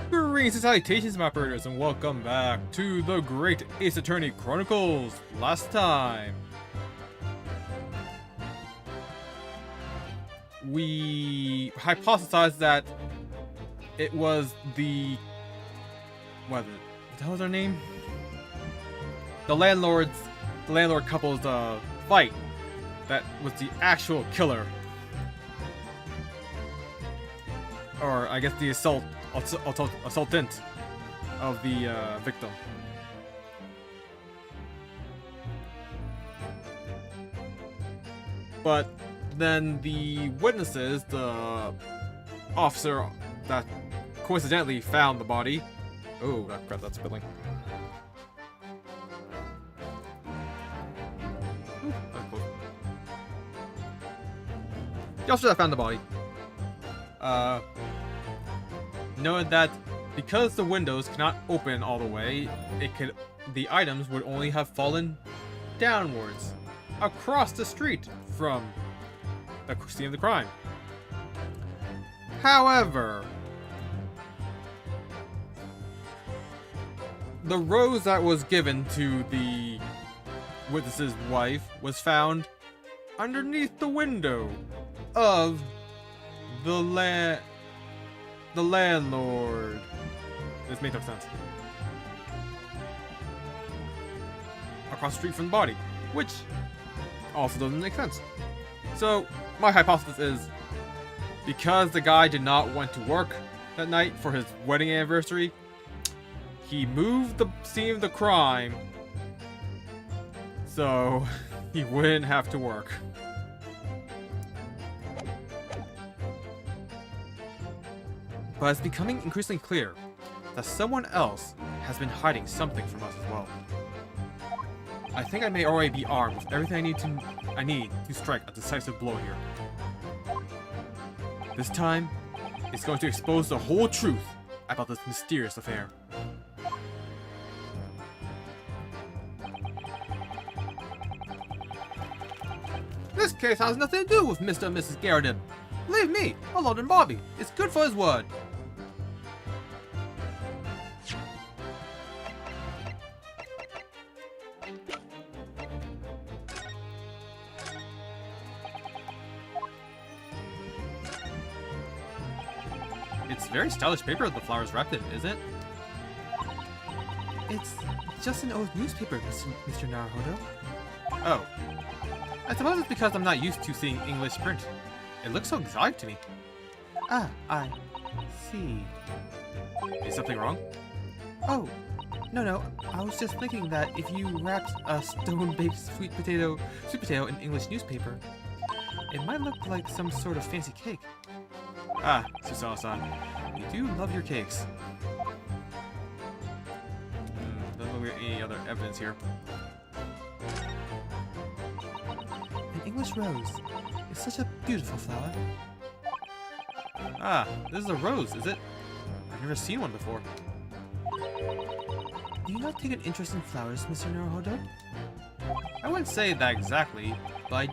Greetings and salutations, my operators, and welcome back to the Great Ace Attorney Chronicles. Last time, we hypothesized that it was the... what the hell is her name? The landlord couple's fight that was the actual killer. Or, I guess, the assaultant of the victim. But then the witnesses, the officer that coincidentally found the body. Oh, crap, that's spilling. Ooh, that's close. The officer that found the body noted that because the windows cannot open all the way, the items would only have fallen downwards across the street from the scene of the crime. However, the rose that was given to the witness's wife was found underneath the window of the landlord. This made no sense. Across the street from the body, which also doesn't make sense. So, my hypothesis is, because the guy did not want to work that night for his wedding anniversary, he moved the scene of the crime so he wouldn't have to work. But it's becoming increasingly clear that someone else has been hiding something from us as well. I think I may already be armed with everything I need to strike a decisive blow here. This time, it's going to expose the whole truth about this mysterious affair. This case has nothing to do with Mr. and Mrs. Garrison. Believe me, a London Bobby is good for his word. It's very stylish paper the flowers wrapped in, isn't it? It's just an old newspaper, Mr. Naruhodo. Oh. I suppose it's because I'm not used to seeing English print. It looks so exotic to me. Ah, I see. Is something wrong? Oh, no. I was just thinking that if you wrapped a stone-baked sweet potato in English newspaper, it might look like some sort of fancy cake. Ah, Susano-san, you do love your cakes. Doesn't look like any other evidence here. An English rose. It's such a beautiful flower. Ah, this is a rose, is it? I've never seen one before. Do you not take an interest in flowers, Mr. Naruhodo? I wouldn't say that exactly, but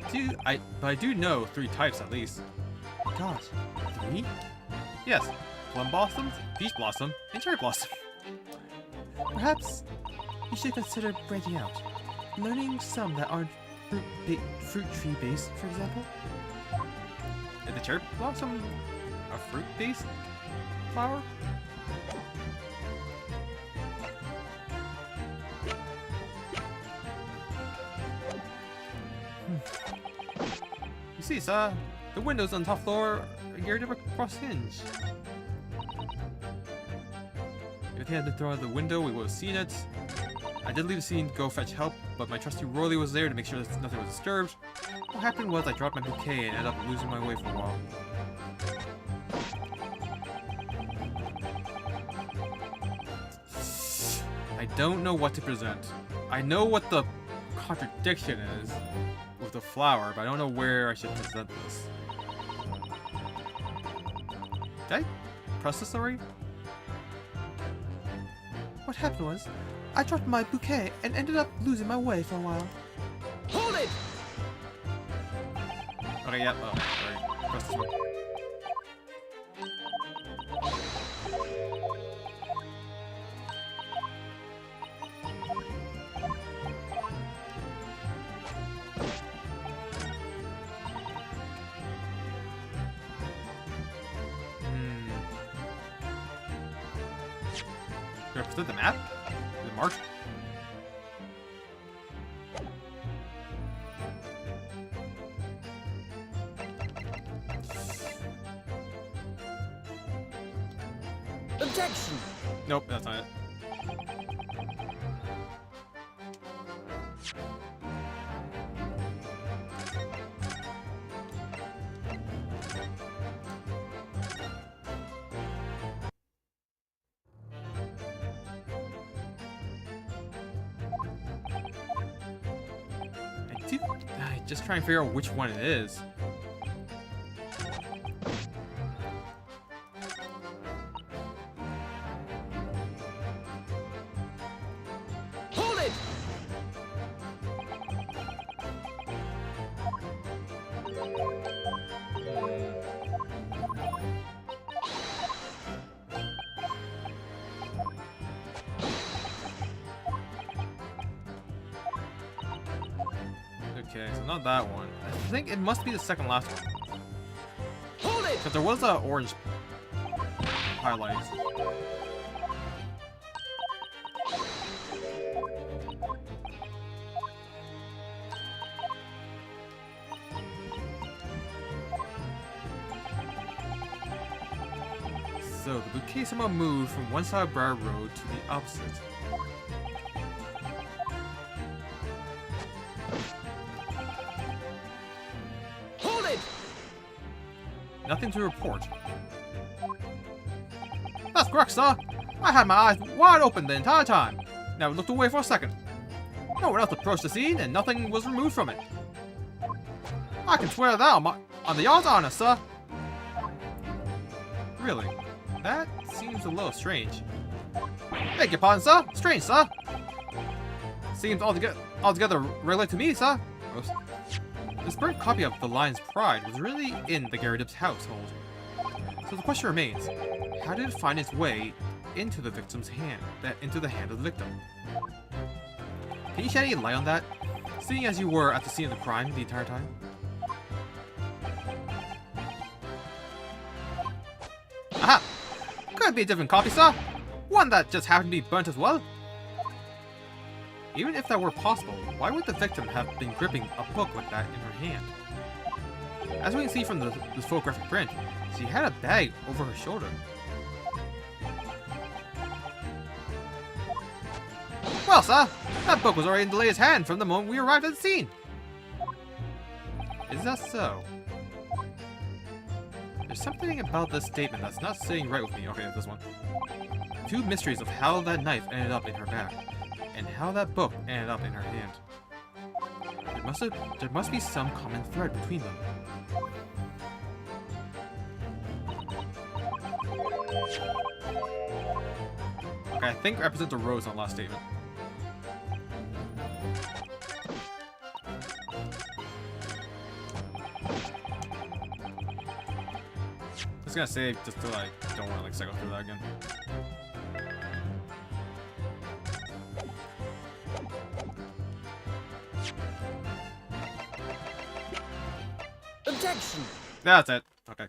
I do know 3 types at least. Gosh, 3? Yes, plum blossom, peach blossom, and cherry blossom. Perhaps you should consider branching out, learning some that aren't fruit tree based, for example. Is the cherry blossom a fruit-based flower? You see, sir, the windows on the top floor are geared to a cross hinge. If he had to throw out the window, we would have seen it. I did leave the scene to go fetch help, but my trusty Roly was there to make sure that nothing was disturbed. What happened was I dropped my bouquet and ended up losing my way for a while. I don't know what to present. I know what the contradiction is with the flower, but I don't know where I should present this. Did I press this already? What happened was, I dropped my bouquet and ended up losing my way for a while. Hold it! Okay, yeah, oh, sorry. Press this one. represent the map? Is it marked? Objection! Nope, that's not it. I just try and figure out which one it is. Hold it! Okay, so not that one. I think it must be the second last one. Hold it! Because there was a orange highlight. So, the bouquet somehow moved from one side of Briar Road to the opposite. Hold it! Nothing to report. That's correct, sir. I had my eyes wide open the entire time. Never looked away for a second. No one else approached the scene, and nothing was removed from it. I can swear that on the yard's honor, sir. Really? That seems a little strange. Beg your pardon, sir. Strange, sir. Seems altogether regular to me, sir. This burnt copy of The Lion's Pride was really in the Gyarados household. So the question remains, how did it find its way into the victim's hand, into the hand of the victim? Can you shed any light on that, seeing as you were at the scene of the crime the entire time? Aha! Could be a different copy, sir. One that just happened to be burnt as well. Even if that were possible, why would the victim have been gripping a book like that in her hand? As we can see from this photographic print, she had a bag over her shoulder. Well, sir, that book was already in the lady's hand from the moment we arrived at the scene. Is that so? There's something about this statement that's not sitting right with me. Okay, this one. Two mysteries of how that knife ended up in her bag, and how that book ended up in her hand. There must be some common thread between them. Okay, I think represent the rose on last statement. I was gonna say just to like don't want to like cycle through that again. Objection! That's it. Okay.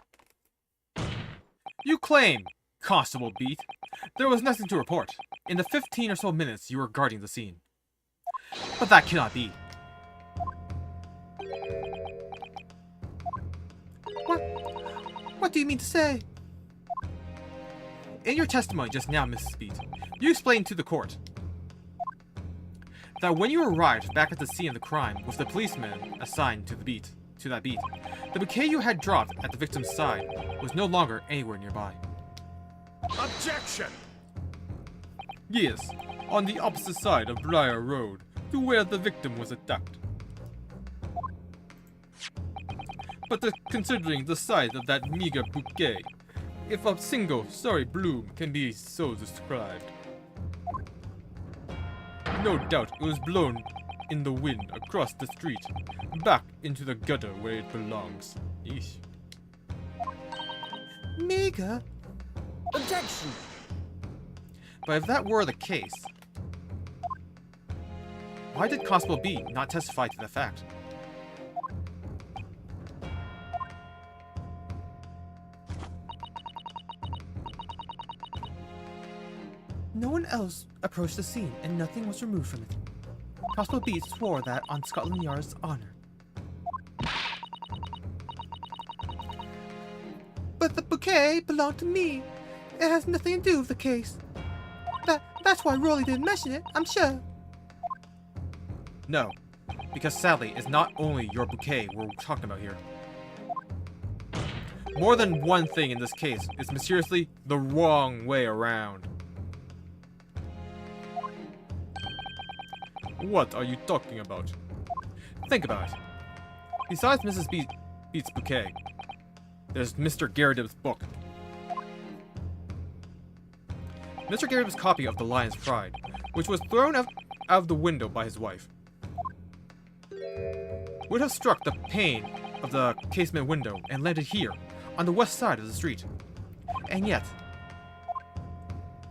You claim, Constable Beat, there was nothing to report in the 15 or so minutes you were guarding the scene. But that cannot be. What do you mean to say? In your testimony just now, Mrs. Beat, you explained to the court that when you arrived back at the scene of the crime with the policeman assigned to that beat, the bouquet you had dropped at the victim's side was no longer anywhere nearby. Objection! Yes, on the opposite side of Briar Road to where the victim was attacked. But considering the size of that meager bouquet, if a single sorry bloom can be so described, no doubt it was blown in the wind across the street, back into the gutter where it belongs. Eesh. Meager? Objection! But if that were the case, why did Constable B not testify to the fact? No one else approached the scene, and nothing was removed from it. Constable Beat swore that on Scotland Yard's honor. But the bouquet belonged to me. It has nothing to do with the case. That's why Rolly didn't mention it, I'm sure. No, because sadly, it's not only your bouquet we're talking about here. More than one thing in this case is mysteriously the wrong way around. What are you talking about? Think about it. Besides Mrs. Beat's bouquet, there's Mr. Garridib's book. Mr. Garridib's copy of The Lion's Pride, which was thrown out of the window by his wife, would have struck the pane of the casement window and landed here, on the west side of the street. And yet,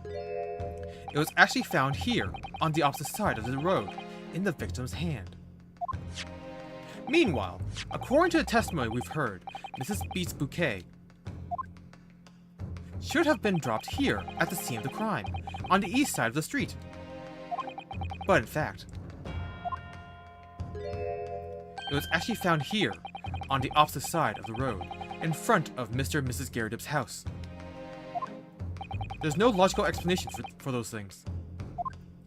it was actually found here, on the opposite side of the road, in the victim's hand. Meanwhile, according to the testimony we've heard, Mrs. Beat's bouquet should have been dropped here at the scene of the crime, on the east side of the street. But in fact, it was actually found here, on the opposite side of the road, in front of Mr. and Mrs. Garridib's house. There's no logical explanation for those things.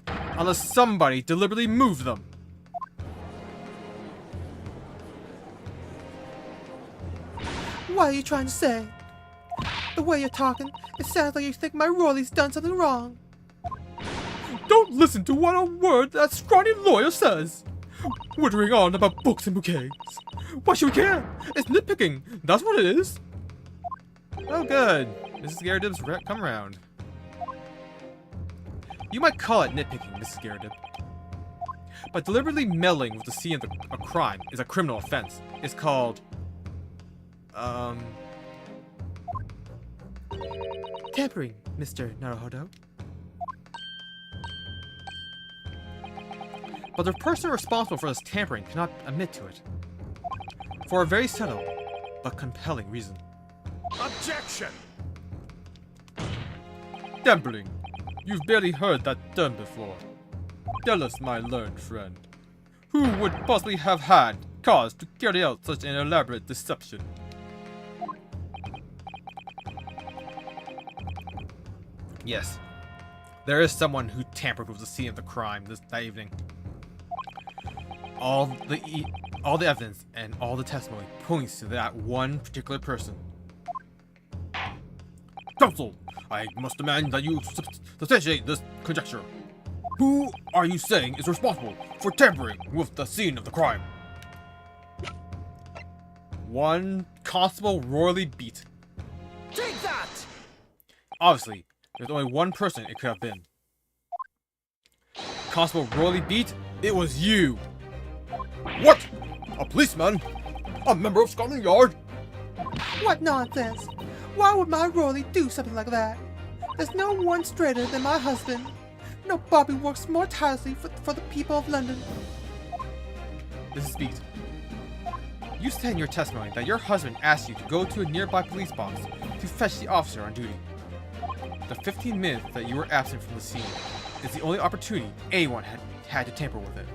Unless somebody deliberately moved them. What are you trying to say? The way you're talking, it sounds like you think my Rolly's done something wrong. Don't listen to one word that scrawny lawyer says. Wittering on about books and bouquets. Why should we care? It's nitpicking. That's what it is. Oh, good. Mrs. Garridib's come around. You might call it nitpicking, Mrs. Garridib. But deliberately meddling with the scene of a crime is a criminal offense. It's called... Tampering, Mr. Naruhodo. But the person responsible for this tampering cannot admit to it. For a very subtle, but compelling reason. Objection! Tampering. You've barely heard that term before. Tell us, my learned friend. Who would possibly have had cause to carry out such an elaborate deception? Yes, there is someone who tampered with the scene of the crime that evening. All the evidence and all the testimony points to that one particular person. Counsel, I must demand that you substantiate this conjecture. Who are you saying is responsible for tampering with the scene of the crime? One Constable Royally Beat. Take that! Obviously, there's only one person it could have been. Constable Royally Beat, it was you! What? A policeman? A member of Scotland Yard? What nonsense! Why would my Rolly do something like that? There's no one straighter than my husband. No Bobby works more tirelessly for the people of London. Mrs. Beat, you said in your testimony that your husband asked you to go to a nearby police box to fetch the officer on duty. The 15 minutes that you were absent from the scene is the only opportunity anyone had to tamper with it.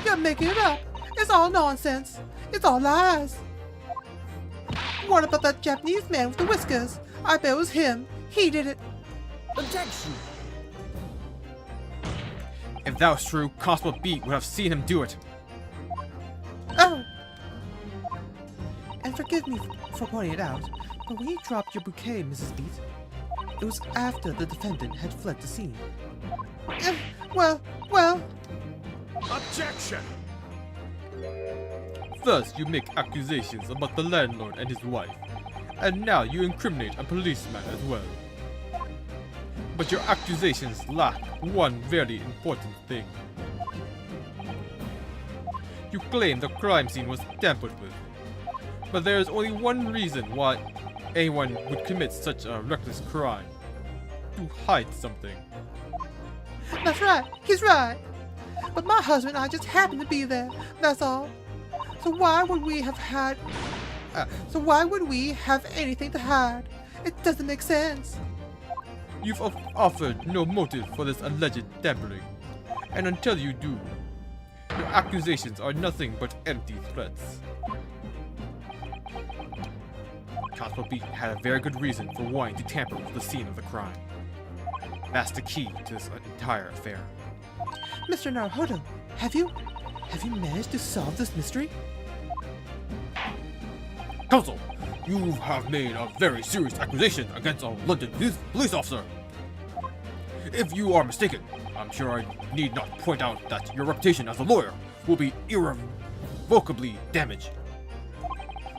You're making it up. It's all nonsense. It's all lies. What about that Japanese man with the whiskers? I bet it was him. He did it. Objection! If that was true, Constable Beat would have seen him do it. Oh! And forgive me for pointing it out, but when you dropped your bouquet, Mrs. Beat, it was after the defendant had fled the scene. Well... Objection! First, you make accusations about the landlord and his wife, and now you incriminate a policeman as well. But your accusations lack one very important thing. You claim the crime scene was tampered with, but there is only one reason why anyone would commit such a reckless crime: to hide something. That's right. He's right. But my husband and I just happened to be there. That's all. So why would we have anything to hide? It doesn't make sense. You've offered no motive for this alleged tampering, and until you do, your accusations are nothing but empty threats. Constable Beat had a very good reason for wanting to tamper with the scene of the crime. That's the key to this entire affair. Mr. Naruhodo, have you managed to solve this mystery? Counsel, you have made a very serious accusation against a London police officer. If you are mistaken, I'm sure I need not point out that your reputation as a lawyer will be irrevocably damaged.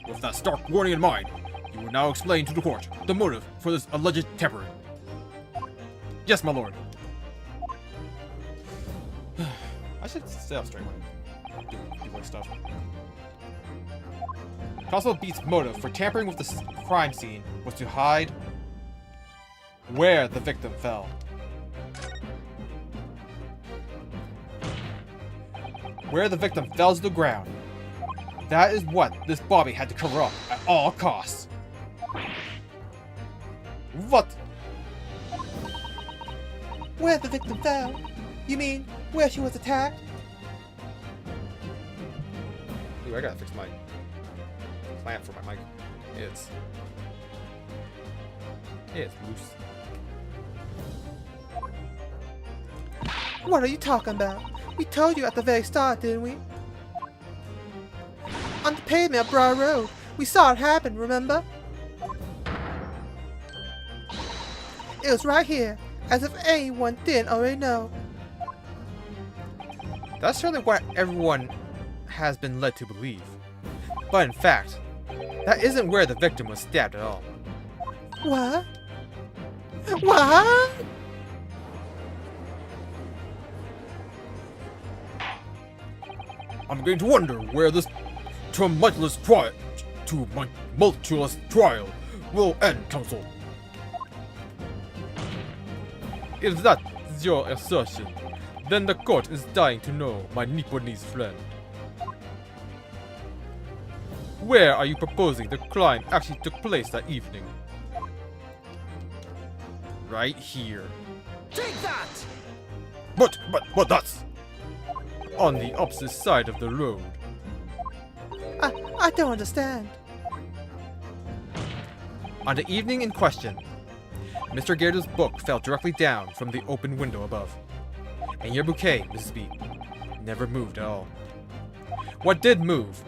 With that stark warning in mind, you will now explain to the court the motive for this alleged tampering. Yes, my lord. I should stay up straight when I do my stuff. Constable Beat's motive for tampering with the crime scene was to hide where the victim fell. Where the victim fell to the ground. That is what this Bobby had to cover up at all costs. What? Where the victim fell? You mean where she was attacked? Ooh, I gotta fix my clamp for my mic. It's loose. What are you talking about? We told you at the very start, didn't we? On the pavement of Briar Road. We saw it happen, remember? It was right here, as if anyone didn't already know. That's certainly what everyone has been led to believe. But in fact, that isn't where the victim was stabbed at all. What? What? I'm going to wonder where this tumultuous trial will end, counsel. If that is your assertion, then the court is dying to know, my Nipponese friend. Where are you proposing the crime actually took place that evening? Right here. Take that! But that's on the opposite side of the road. I don't understand. On the evening in question, Mr. Gerda's book fell directly down from the open window above. And your bouquet, Mrs. B, never moved at all. What did move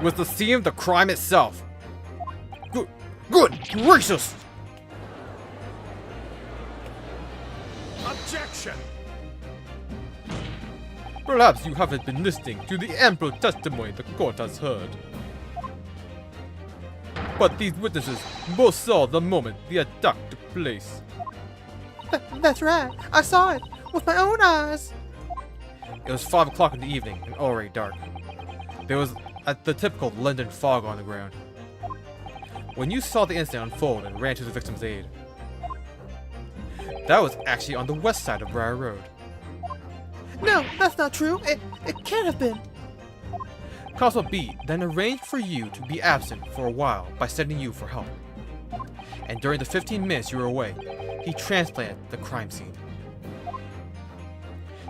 was the scene of the crime itself. Good gracious! Objection! Perhaps you haven't been listening to the ample testimony the court has heard. But these witnesses both saw the moment the attack took place. That's right. I saw it with my own eyes. It was 5 o'clock in the evening and already dark. There was the typical London fog on the ground. When you saw the incident unfold and ran to the victim's aid, that was actually on the west side of Briar Road. No, that's not true. It can't have been. Constable B then arranged for you to be absent for a while by sending you for help. And during the 15 minutes you were away, he transplanted the crime scene.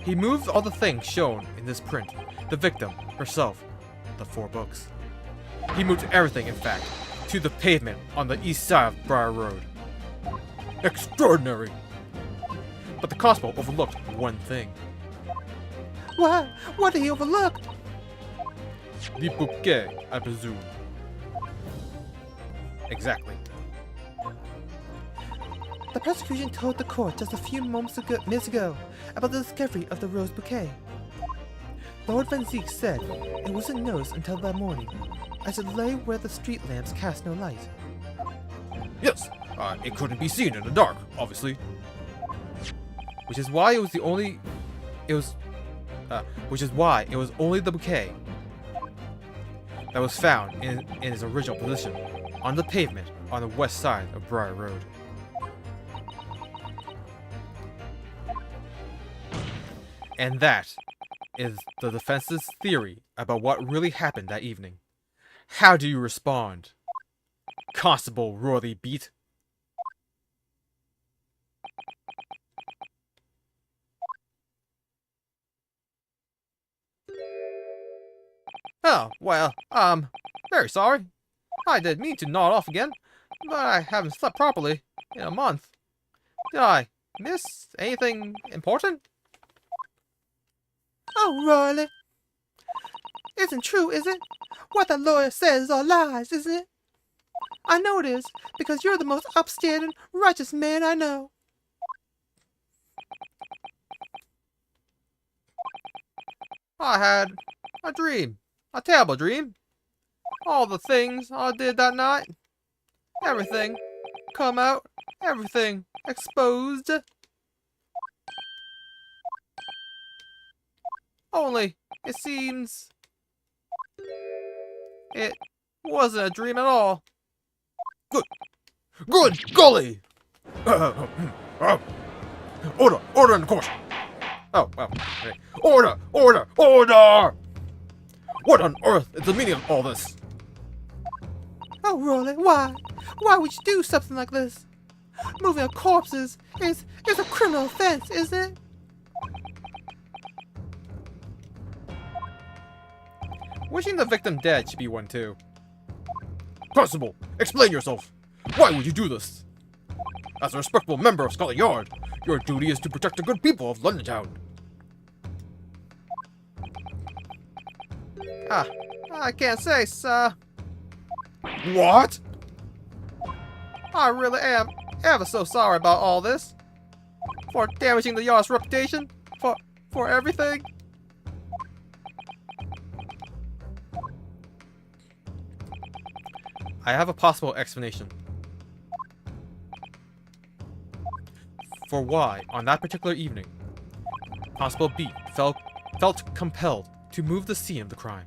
He moved all the things shown in this print, the victim, herself, the 4 books. He moved everything, in fact, to the pavement on the east side of Briar Road. Extraordinary! But the constable overlooked one thing. What? What did he overlook? The bouquet, I presume. Exactly. The prosecution told the court just a few minutes ago about the discovery of the rose bouquet. Lord Van Zeek said it wasn't noticed until that morning, as it lay where the street lamps cast no light. Yes, it couldn't be seen in the dark, obviously. Which is why it was only the bouquet that was found in its original position on the pavement on the west side of Briar Road. And that is the defense's theory about what really happened that evening. How do you respond, Constable Rory Beat? Oh, well, very sorry. I did mean to nod off again, but I haven't slept properly in a month. Did I miss anything important? Oh, Riley. Isn't true, is it? What the lawyer says are lies, isn't it? I know it is, because you're the most upstanding, righteous man I know. I had a dream. A terrible dream. All the things I did that night. Everything come out. Everything exposed. Only, it seems, it wasn't a dream at all. Good golly! Order in the court! Oh, well, okay. Order! What on earth is the meaning of all this? Oh, Riley, why? Why would you do something like this? Moving on corpses is a criminal offense, isn't it? Wishing the victim dead should be one too. Constable, explain yourself. Why would you do this? As a respectable member of Scotland Yard, your duty is to protect the good people of London Town. I can't say, sir. What? I really am ever so sorry about all this. For damaging the Yard's reputation. For everything. I have a possible explanation for why, on that particular evening, Constable B felt compelled to move the scene of the crime.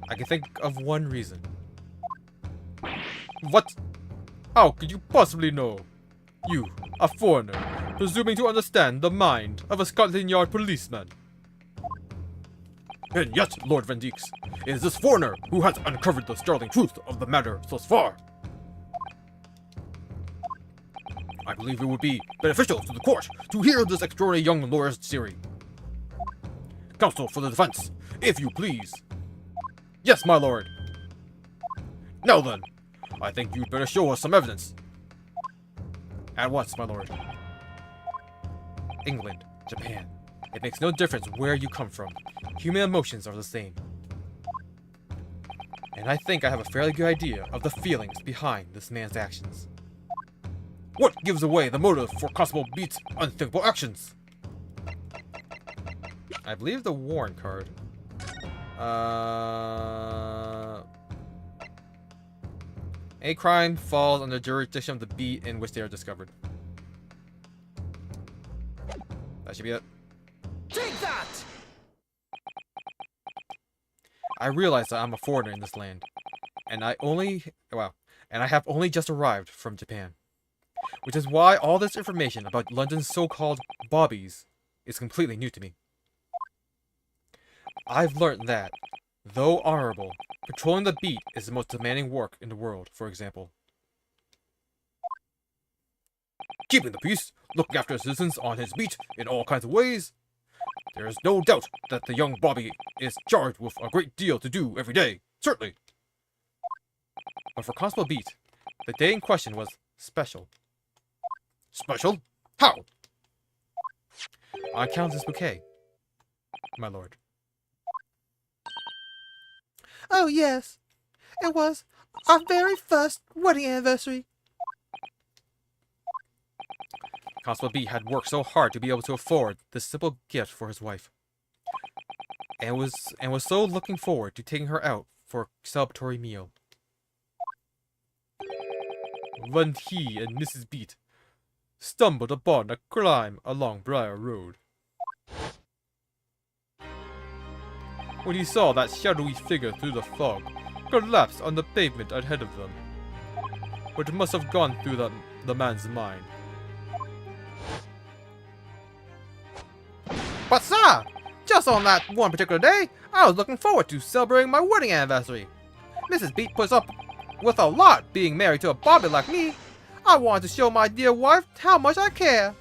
I can think of one reason. What? How could you possibly know? You, a foreigner, presuming to understand the mind of a Scotland Yard policeman. And yet, Lord Van Deeks, it is this foreigner who has uncovered the startling truth of the matter thus far. I believe it would be beneficial to the court to hear this extraordinary young lawyer's theory. Counsel for the defense, if you please. Yes, my lord. Now then, I think you'd better show us some evidence. At once, my lord. England, Japan. It makes no difference where you come from. Human emotions are the same. And I think I have a fairly good idea of the feelings behind this man's actions. What gives away the motive for Constable Beat's unthinkable actions? I believe the warrant card. A crime falls under jurisdiction of the beat in which they are discovered. That should be it. Take that! I realize that I'm a foreigner in this land, and I have only just arrived from Japan. Which is why all this information about London's so-called bobbies is completely new to me. I've learned that, though honorable, patrolling the beat is the most demanding work in the world, for example. Keeping the peace, looking after citizens on his beat in all kinds of ways. There is no doubt that the young Bobby is charged with a great deal to do every day, certainly. But for Constable Beat, the day in question was special. Special? How? On account of this bouquet, my lord. Oh, yes. It was our very first wedding anniversary. Constable B had worked so hard to be able to afford this simple gift for his wife, and was so looking forward to taking her out for a celebratory meal. When he and Mrs. Beat stumbled upon a climb along Briar Road. When he saw that shadowy figure through the fog collapse on the pavement ahead of them, what must have gone through the man's mind. But sir, just on that one particular day, I was looking forward to celebrating my wedding anniversary. Mrs. Beat puts up with a lot being married to a Bobby like me. I wanted to show my dear wife how much I care.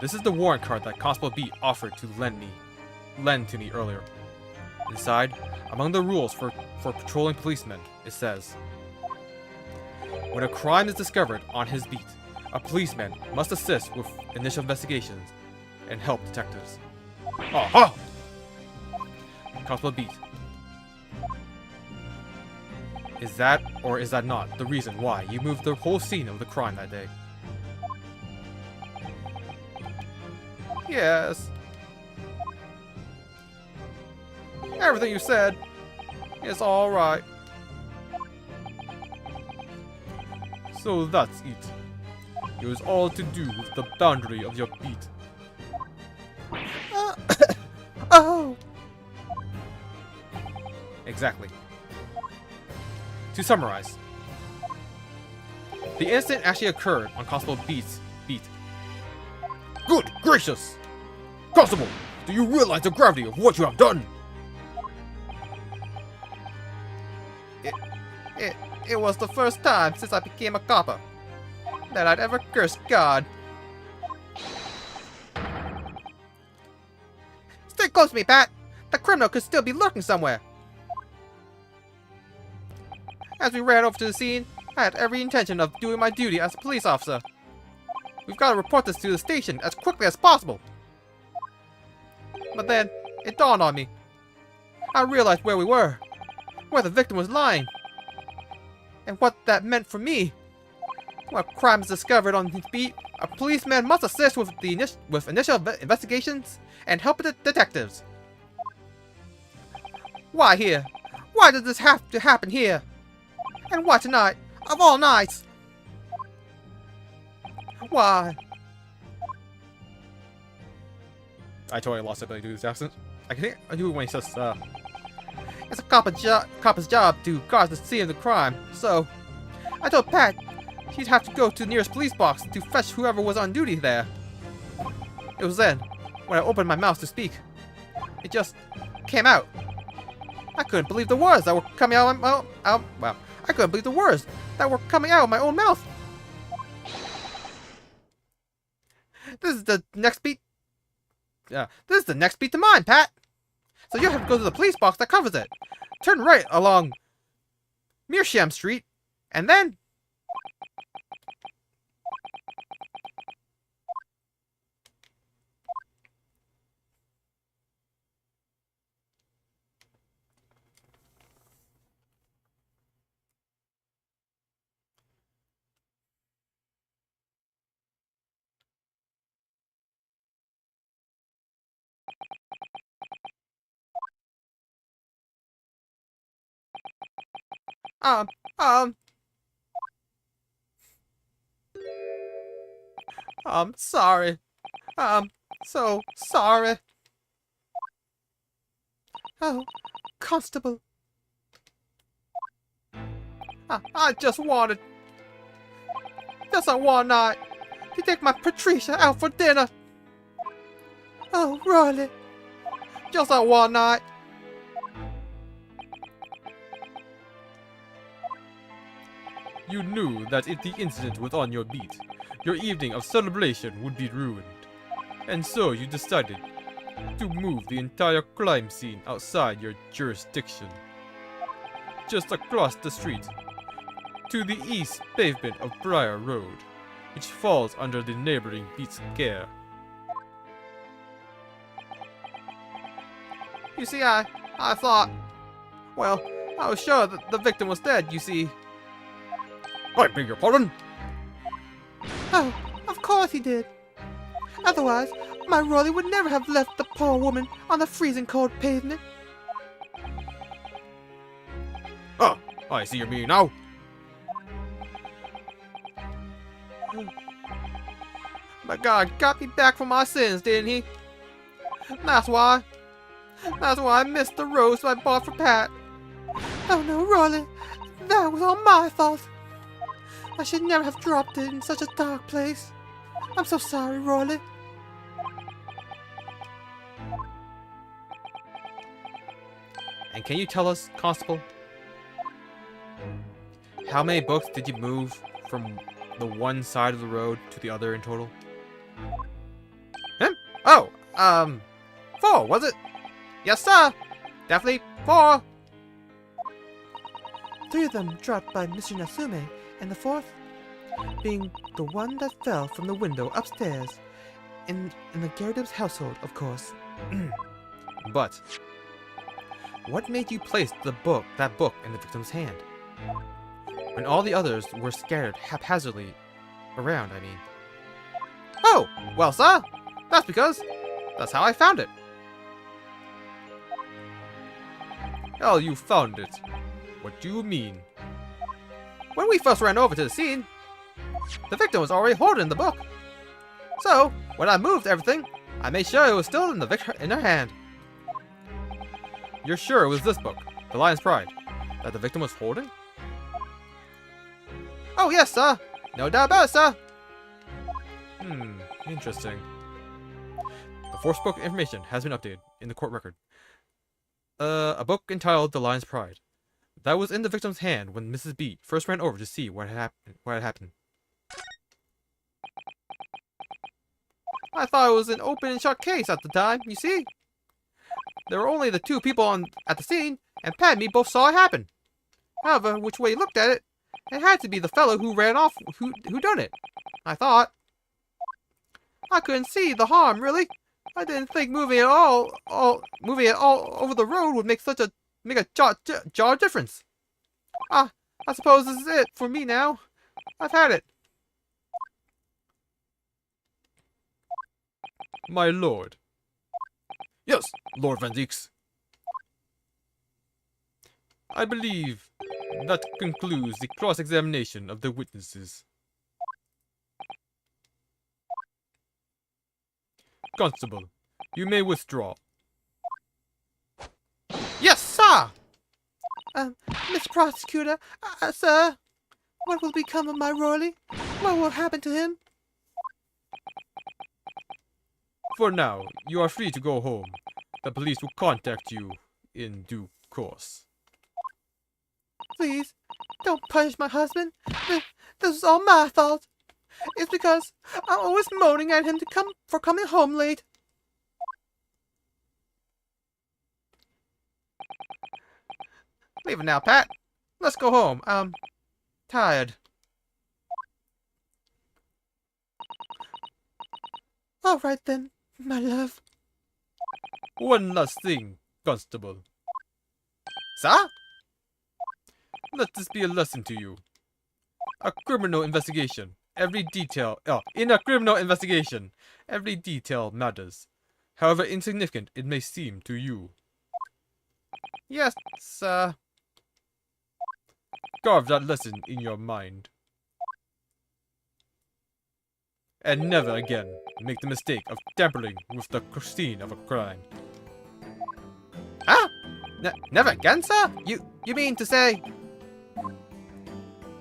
This is the warrant card that Constable Beat offered to lend to me earlier. Inside, among the rules for patrolling policemen, it says, when a crime is discovered on his beat, a policeman must assist with initial investigations and help detectives. Aha! Constable Beat. Is that, or is that not, the reason why you moved the whole scene of the crime that day? Yes. Everything you said is alright. So that's it. It was all to do with the boundary of your beat. Oh! Exactly. To summarize, the incident actually occurred on Constable Beat's beat. Good gracious! Constable, do you realize the gravity of what you have done? It was the first time since I became a copper that I'd ever cursed God. Stay close to me, Pat! The criminal could still be lurking somewhere. As we ran over to the scene, I had every intention of doing my duty as a police officer. We've got to report this to the station as quickly as possible. But then, it dawned on me. I realized where we were, where the victim was lying, and what that meant for me. When a crime is discovered on his beat, a policeman must assist with initial investigations and help the detectives. Why here? Why did this have to happen here? And why tonight, of all nights? Why? I totally lost it when I do this accent. I think I do it when he says, it's a cop's job to guard the scene of the crime, so I told Pat she'd have to go to the nearest police box to fetch whoever was on duty there. It was then, when I opened my mouth to speak, it just came out. I couldn't believe the words that were coming out of my mouth. I couldn't believe the words that were coming out of my own mouth. This is the next beat. This is the next beat to mine, Pat. So you have to go to the police box that covers it. Turn right along Mearsham Street, and then... I'm sorry. I'm so sorry. Oh, Constable. I just wanted... Just on one night, to take my Patricia out for dinner. Oh, really? Just on one night. You knew that if the incident was on your beat, your evening of celebration would be ruined. And so you decided to move the entire crime scene outside your jurisdiction. Just across the street, to the east pavement of Briar Road, which falls under the neighboring beat's care. You see, I thought... Well, I was sure that the victim was dead, you see. I beg your pardon? Oh, of course he did. Otherwise, my Rolly would never have left the poor woman on the freezing cold pavement. Oh, I see your meaning now. My God got me back from my sins, didn't he? That's why I missed the rose I bought for Pat. Oh no, Rolly. That was all my fault. I should never have dropped it in such a dark place. I'm so sorry, Rolly. And can you tell us, Constable, how many books did you move from the one side of the road to the other in total? Oh, 4, was it? Yes, sir. Definitely 4. 3 of them dropped by Mr. Natsume, and the 4th being the one that fell from the window upstairs in the Gyarados household, of course. But what made you place that book in the victim's hand? When all the others were scattered haphazardly around, I mean. Oh, well, sir, that's how I found it. Oh, you found it. What do you mean? When we first ran over to the scene, the victim was already holding the book. So, when I moved everything, I made sure it was still in her hand. You're sure it was this book, The Lion's Pride, that the victim was holding? Oh, yes, sir. No doubt about it, sir. Interesting. The forced book information has been updated in the court record. A book entitled The Lion's Pride. That was in the victim's hand when Mrs. B first ran over to see what had happened. I thought it was an open and shut case at the time, you see? There were only the 2 people at the scene, and Pat and me both saw it happen. However, which way you looked at it, it had to be the fellow who ran off who done it, I thought. I couldn't see the harm, really. I didn't think moving it all over the road would make a jar difference. I suppose this is it for me now. I've had it. My lord. Yes, Lord Van Zieks. I believe that concludes the cross-examination of the witnesses. Constable, you may withdraw. Yes, sir! Mr. Prosecutor, sir, what will become of my Roly? What will happen to him? For now, you are free to go home. The police will contact you in due course. Please, don't punish my husband. This is all my fault. It's because I'm always moaning at him for coming home late. Leave it now, Pat. Let's go home. I'm tired. All right then, my love. One last thing, Constable. Sir? Let this be a lesson to you. In a criminal investigation, every detail matters, however insignificant it may seem to you. Yes, sir. Carve that lesson in your mind. And never again make the mistake of tampering with the scene of a crime. Huh? Never again, sir? You mean to say...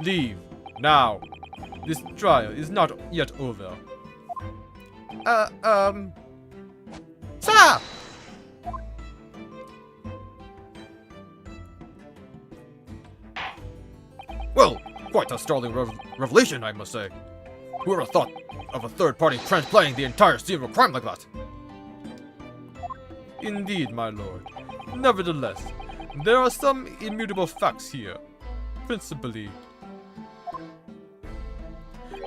Leave, now. This trial is not yet over. Sir! Well, quite a startling revelation, I must say. Who would have thought of a third party transplanting the entire scene of a crime like that? Indeed, my lord. Nevertheless, there are some immutable facts here. Principally,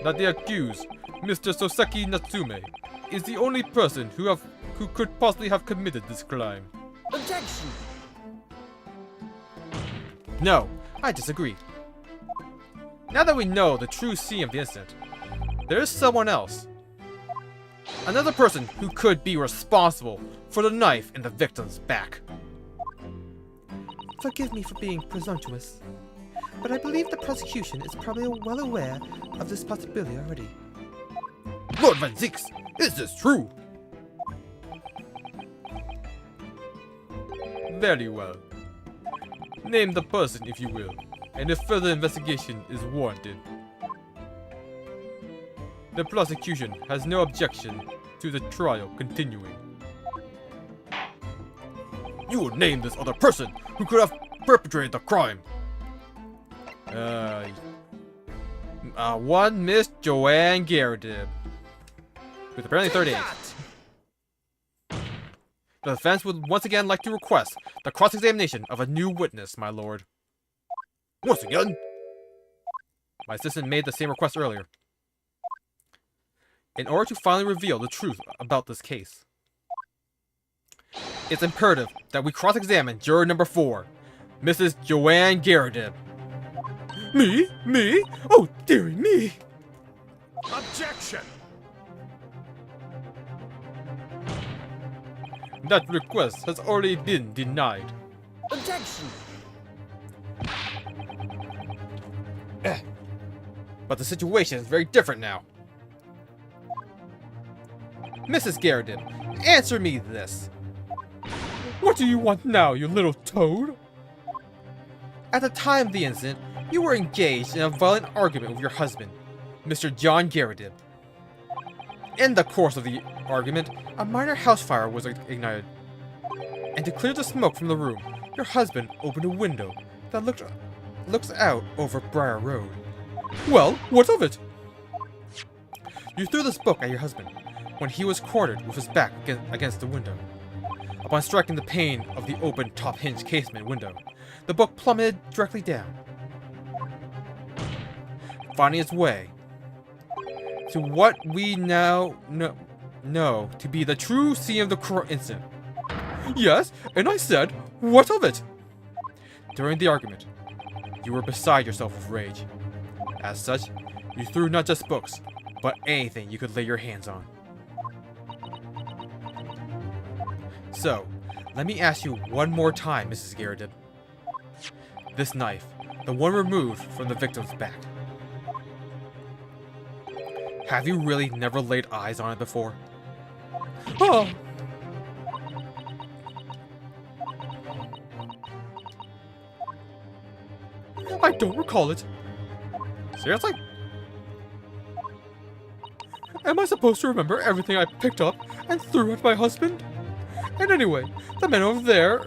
that the accused, Mr. Soseki Natsume, is the only person who could possibly have committed this crime. Objection! No, I disagree. Now that we know the true scene of the incident, there is someone else. Another person who could be responsible for the knife in the victim's back. Forgive me for being presumptuous, but I believe the prosecution is probably well aware of this possibility already. Lord Van Zieks, is this true? Very well. Name the person if you will, and if further investigation is warranted. The prosecution has no objection to the trial continuing. You will name this other person who could have perpetrated the crime. One Miss Joanne Garridib, with apparently 38. The defense would once again like to request the cross-examination of a new witness, my lord. Once again? My assistant made the same request earlier. In order to finally reveal the truth about this case, it's imperative that we cross-examine juror number 4, Mrs. Joanne Garrideb. Me? Me? Oh, dearie me! Objection! That request has already been denied. Objection! But the situation is very different now. Mrs. Garrideb, answer me this. What do you want now, you little toad? At the time of the incident, you were engaged in a violent argument with your husband, Mr. John Garrideb. In the course of the argument, a minor house fire was ignited. And to clear the smoke from the room, your husband opened a window that looks out over Briar Road. Well, what of it? You threw this book at your husband when he was cornered with his back against the window. Upon striking the pane of the open top-hinged casement window, the book plummeted directly down, finding its way to what we now know to be the true scene of the incident. Yes, and I said, what of it? During the argument, you were beside yourself with rage. As such, you threw not just books, but anything you could lay your hands on. So, let me ask you one more time, Mrs. Garrideb. This knife, the one removed from the victim's back. Have you really never laid eyes on it before? Oh! I don't recall it. Seriously? Am I supposed to remember everything I picked up and threw at my husband? And anyway, the man over there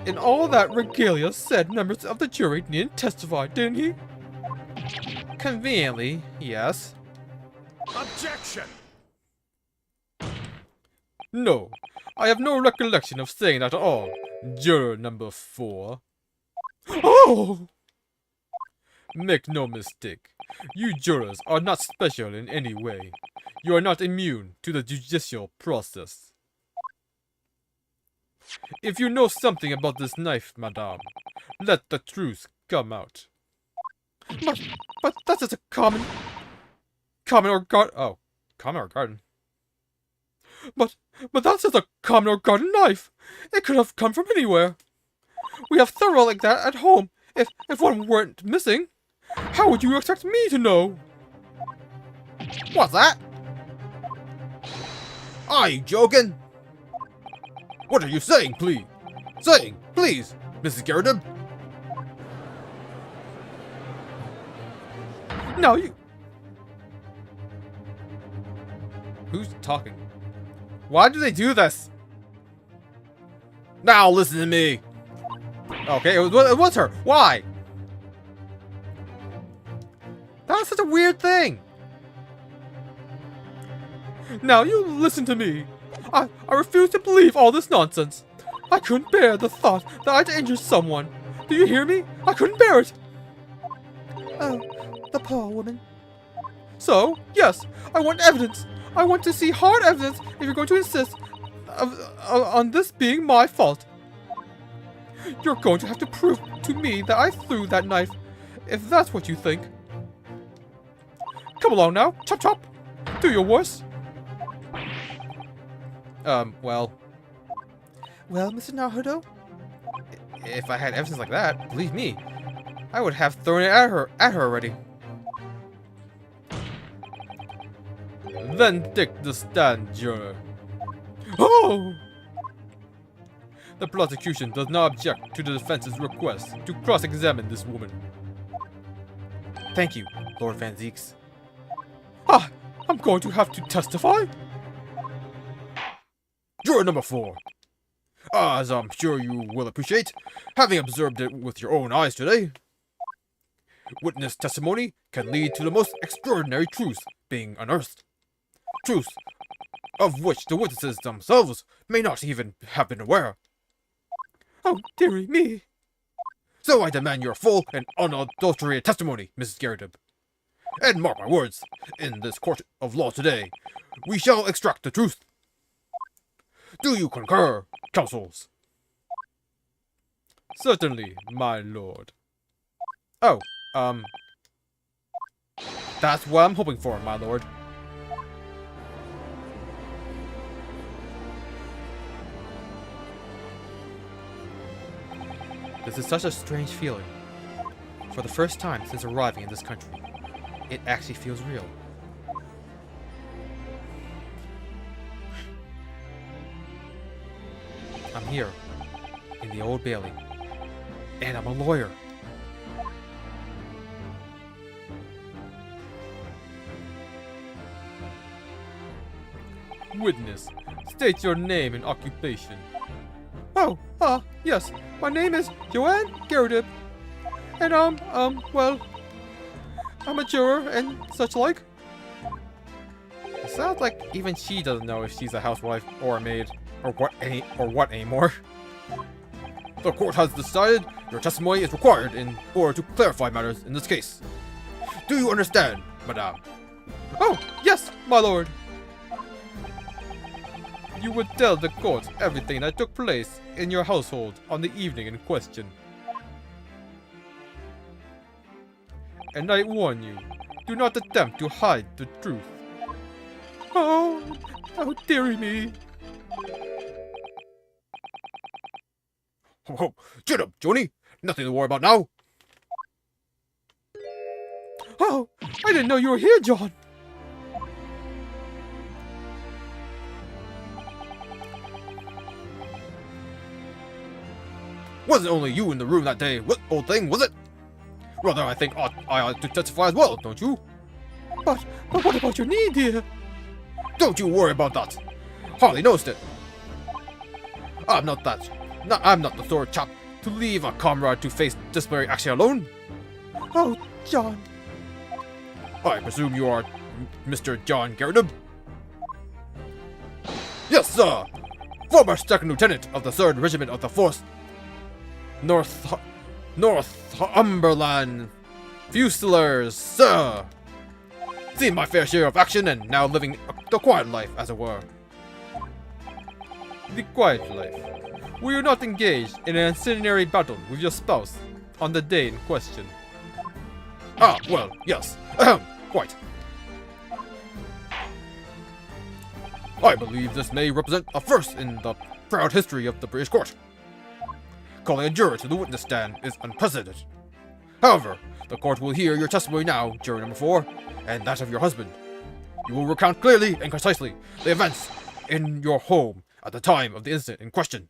in all that regalia said members of the jury needn't testify, didn't he? Conveniently, yes. Objection! No, I have no recollection of saying that at all, juror number 4. Oh! Make no mistake, you jurors are not special in any way. You are not immune to the judicial process. If you know something about this knife, madame, let the truth come out. But that's just a common or garden. But that's just a common or garden knife. It could have come from anywhere. We have several like that at home. If one weren't missing, how would you expect me to know? What's that? Are you joking? What are you saying, please? Please, Mrs. Garrideb? No, you... Who's talking? Why do they do this? Now listen to me. Okay, it was her. Why? That was such a weird thing. Now you listen to me. I refuse to believe all this nonsense. I couldn't bear the thought that I'd injured someone. Do you hear me? I couldn't bear it. Oh, the poor woman. So, yes, I want evidence. I want to see hard evidence if you're going to insist on this being my fault. You're going to have to prove to me that I threw that knife, if that's what you think. Come along now, chop chop. Do your worst. Well, Mr. Naruto? if I had evidence like that, believe me, I would have thrown it at her already. Then take the stand, juror. Oh! The prosecution does not object to the defense's request to cross-examine this woman. Thank you, Lord Van Zieks. Ah, I'm going to have to testify? Juror number 4. As I'm sure you will appreciate, having observed it with your own eyes today, witness testimony can lead to the most extraordinary truths being unearthed. Truths of which the witnesses themselves may not even have been aware. Oh, dearie me. So I demand your full and unadulterated testimony, Mrs. Garrett. And mark my words, in this court of law today, we shall extract the truth. Do you concur, counsels? Certainly, my lord. Oh, that's what I'm hoping for, my lord. This is such a strange feeling. For the first time since arriving in this country, it actually feels real. I'm here, in the Old Bailey, and I'm a lawyer. Witness, state your name and occupation. Oh, yes. My name is Joanne Garrett. And well, I'm a juror and such like. It sounds like even she doesn't know if she's a housewife or a maid or what anymore. The court has decided your testimony is required in order to clarify matters in this case. Do you understand, madame? Oh, yes, my lord. You would tell the court everything that took place in your household on the evening in question. And I warn you, do not attempt to hide the truth. Oh, dearie me. Oh, shut up, Joni. Nothing to worry about now. Oh, I didn't know you were here, John. Wasn't only you in the room that day, old thing, was it? Rather, I think I ought to testify as well, don't you? But what about your knee, dear? Don't you worry about that. Hardly noticed it. I'm not the sort of chap to leave a comrade to face disciplinary action alone. Oh, John. I presume you are Mr. John Garrett? Yes, sir. Former second lieutenant of the 3rd Regiment of the 4th Northumberland Fusiliers, sir. Seen my fair share of action and now living the quiet life, as it were. The quiet life? Were you not engaged in an incendiary battle with your spouse on the day in question? Ah, well, yes. Quite. I believe this may represent a first in the proud history of the British court. Calling a juror to the witness stand is unprecedented. However, the court will hear your testimony now, juror number 4, and that of your husband. You will recount clearly and concisely the events in your home at the time of the incident in question.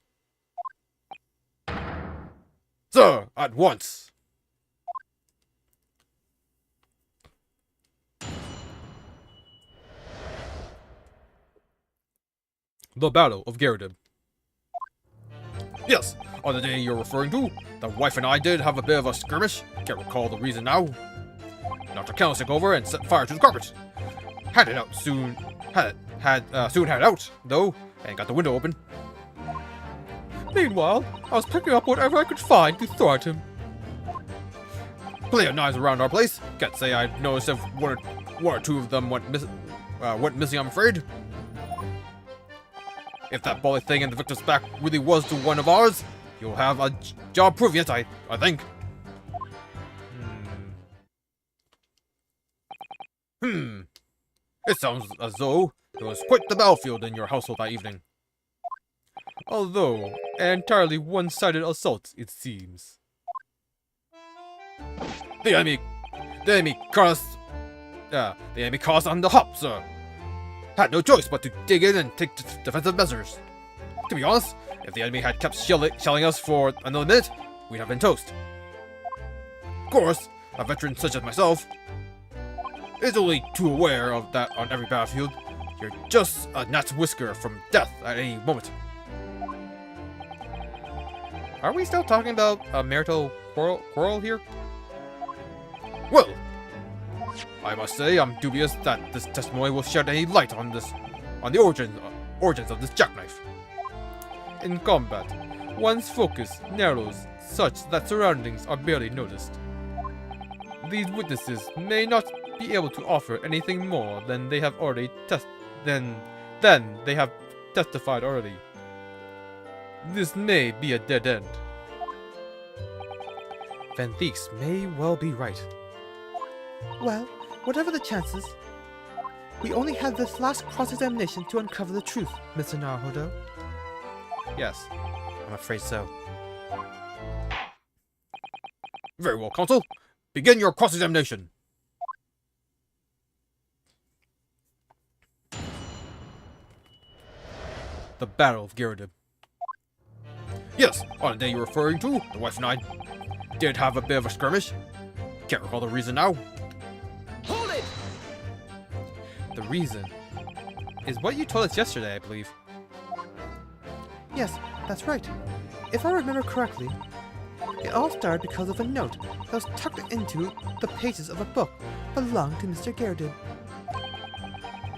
Sir, at once. The Battle of Garrett. Yes, on the day you're referring to, the wife and I did have a bit of a skirmish. Can't recall the reason now. Knocked a candlestick over and set fire to the carpet. Had it out, though, and got the window open. Meanwhile, I was picking up whatever I could find to throw at him. Plenty of knives around our place. Can't say I noticed if one or two of them went missing, I'm afraid. If that bullet thing in the victim's back really was to one of ours, you'll have a job proving it, I think. It sounds as though there was quite the battlefield in your household that evening. Although, an entirely one-sided assault, it seems. The enemy caused on the hop, sir. Had no choice but to dig in and take defensive measures. To be honest, if the enemy had kept shelling us for another minute, we'd have been toast. Of course, a veteran such as myself is only too aware of that on every battlefield. You're just a gnat's whisker from death at any moment. Are we still talking about a marital quarrel here? Well, I must say I'm dubious that this testimony will shed any light on this on the origins of this jackknife. In combat, one's focus narrows such that surroundings are barely noticed. These witnesses may not be able to offer anything more than they have already testified already. This may be a dead end. Van Thieks may well be right. Well, whatever the chances, we only have this last cross-examination to uncover the truth, Mr. Naruhodo. Yes, I'm afraid so. very well, Counsel. Begin your cross-examination. The Battle of Gyarados. Yes, on the day you're referring to, the wife and I did have a bit of a skirmish. Can't recall the reason now. Hold it! The reason is what you told us yesterday, I believe. Yes, that's right. If I remember correctly, it all started because of a note that was tucked into the pages of a book belonging to Mr. Gyarados.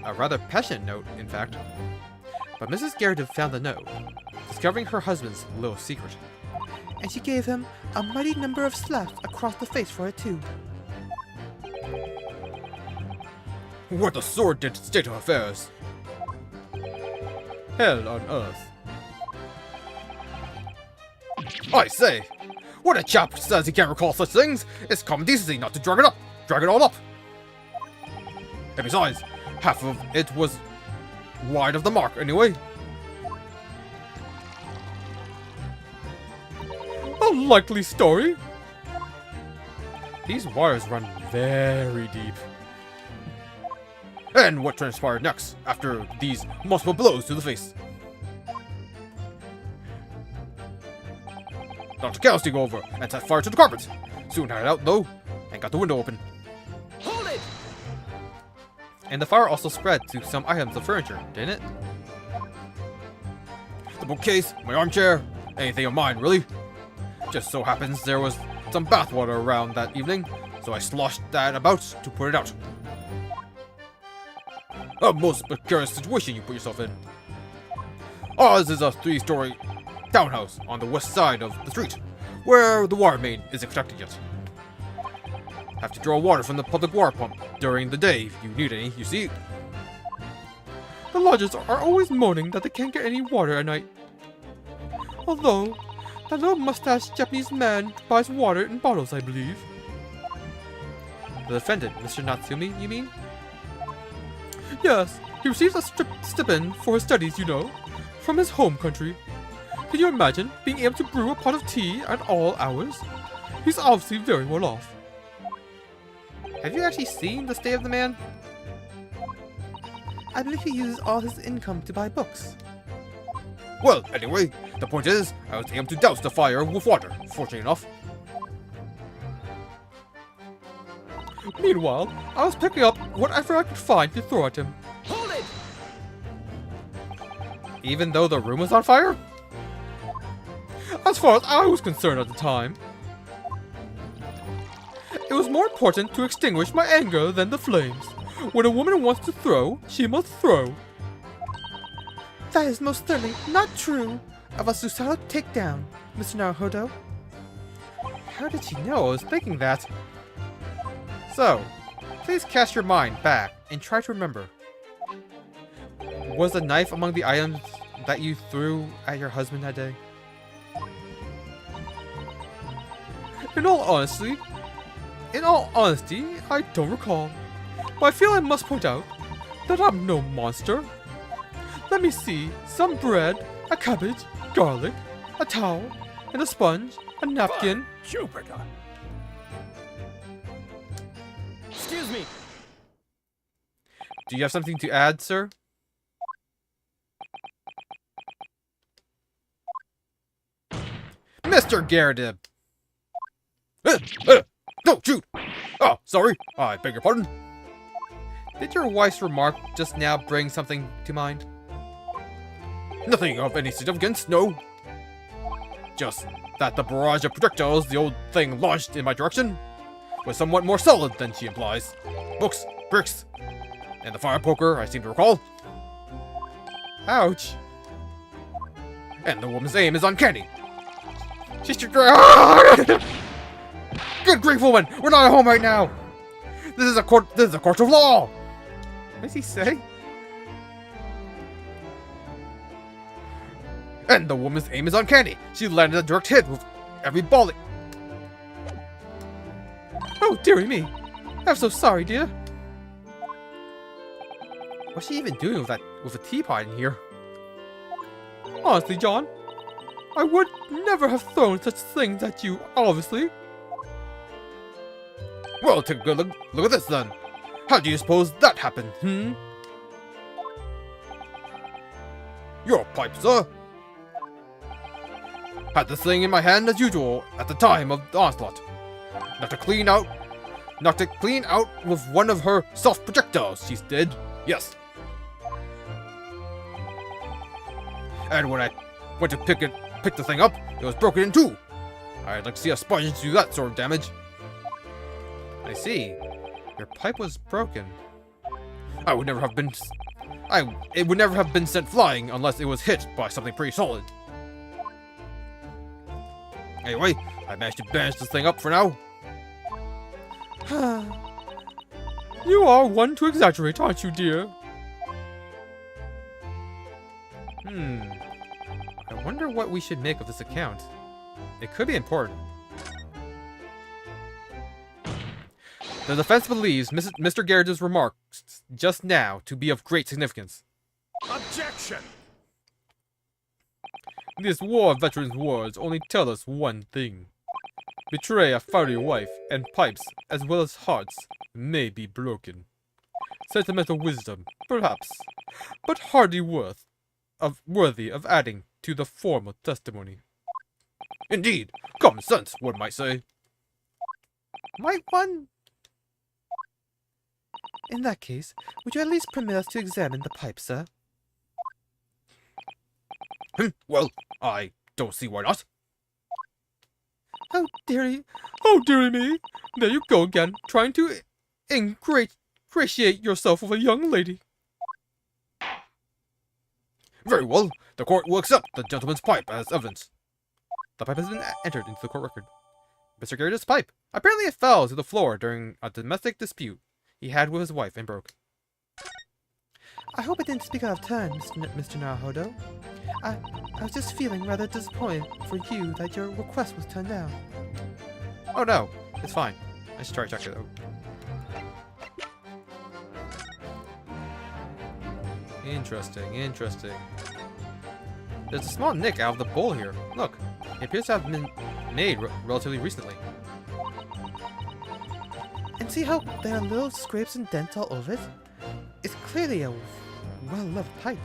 A rather passionate note, in fact. But Mrs. Gyarados found the note, discovering her husband's little secret. And she gave him a mighty number of slaps across the face for it too. What a sordid state of affairs! Hell on earth. I say! When a chap says he can't recall such things, it's common decency not to drag it all up! And besides, half of it was wide of the mark anyway. A likely story. These wires run very deep. And what transpired next, after these multiple blows to the face? Dr. Chaos took over and set fire to the carpet. Soon had it out though, and got the window open. Hold it! And the fire also spread to some items of furniture, didn't it? The bookcase, my armchair, anything of mine, really. Just so happens there was some bathwater around that evening, so I sloshed that about to put it out. A most precarious situation you put yourself in. Ours is a 3-story townhouse on the west side of the street, where the water main isn't connected yet. Have to draw water from the public water pump during the day if you need any, you see. The lodgers are always moaning that they can't get any water at night. Although, that little mustached Japanese man buys water in bottles, I believe. The defendant, Mr. Natsumi, you mean? Yes, he receives a stipend for his studies, you know, from his home country. Can you imagine being able to brew a pot of tea at all hours? He's obviously very well off. Have you actually seen the state of the man? I believe he uses all his income to buy books. Well, anyway, the point is, I was able to douse the fire with water, fortunately enough. Meanwhile, I was picking up whatever I could find to throw at him. Hold it! Even though the room was on fire? As far as I was concerned at the time, it was more important to extinguish my anger than the flames. When a woman wants to throw, she must throw. That is most certainly not true of a suicidal takedown, Mr. Naruhodo. How did she know I was thinking that? So, please cast your mind back and try to remember. Was the knife among the items that you threw at your husband that day? In all honesty, I don't recall. But I feel I must point out that I'm no monster. Let me see, some bread, a cabbage, garlic, a towel, and a sponge, a napkin. Jupiter! Excuse me! Do you have something to add, sir? Mr. Gyarados! Don't shoot! Oh, sorry. I beg your pardon. Did your wife's remark just now bring something to mind? Nothing of any significance, no. Just that the barrage of projectiles the old thing launched in my direction was somewhat more solid than she implies. Books, bricks, and the fire poker, I seem to recall. Ouch. And the woman's aim is uncanny. She's Good grief, woman! We're not at home right now! This is a court of law! What does he say? And the woman's aim is uncanny. She landed a direct hit with every volley. Oh, dearie me. I'm so sorry, dear. What's she even doing with a teapot in here? Honestly, John, I would never have thrown such things at you, obviously. Well, take a good look at this then. How do you suppose that happened, Your pipe, sir. Had this thing in my hand as usual at the time of the onslaught. Not to clean out with one of her soft projectiles, she did. Yes. And when I went to pick the thing up, it was broken in two. I'd like to see a sponge do that sort of damage. I see. Your pipe was broken. It would never have been sent flying unless it was hit by something pretty solid. Anyway, I managed to bandage this thing up for now. You are one to exaggerate, aren't you, dear? I wonder what we should make of this account. It could be important. The defense believes Mr. Garrett's remarks just now to be of great significance. Objection! This war veteran's words only tell us one thing. Betray a fiery wife, and pipes, as well as hearts, may be broken. Sentimental wisdom, perhaps, but hardly worthy of adding to the formal testimony. Indeed, common sense, one might say. Might one? In that case, would you at least permit us to examine the pipe, sir? Well, I don't see why not. Oh, dearie me! There you go again, trying to ingratiate yourself with a young lady. Very well, the court will accept the gentleman's pipe as evidence. The pipe has been entered into the court record. Mr. Garrett's pipe. Apparently it fell to the floor during a domestic dispute he had with his wife and broke. I hope I didn't speak out of turn, Mr. Naruhodo. I was just feeling rather disappointed for you that your request was turned down. Oh no, it's fine. I should try to check it out. Interesting. There's a small nick out of the bowl here. Look, it appears to have been made relatively recently. And see how there are little scrapes and dents all over it? It's clearly a well-loved pipe.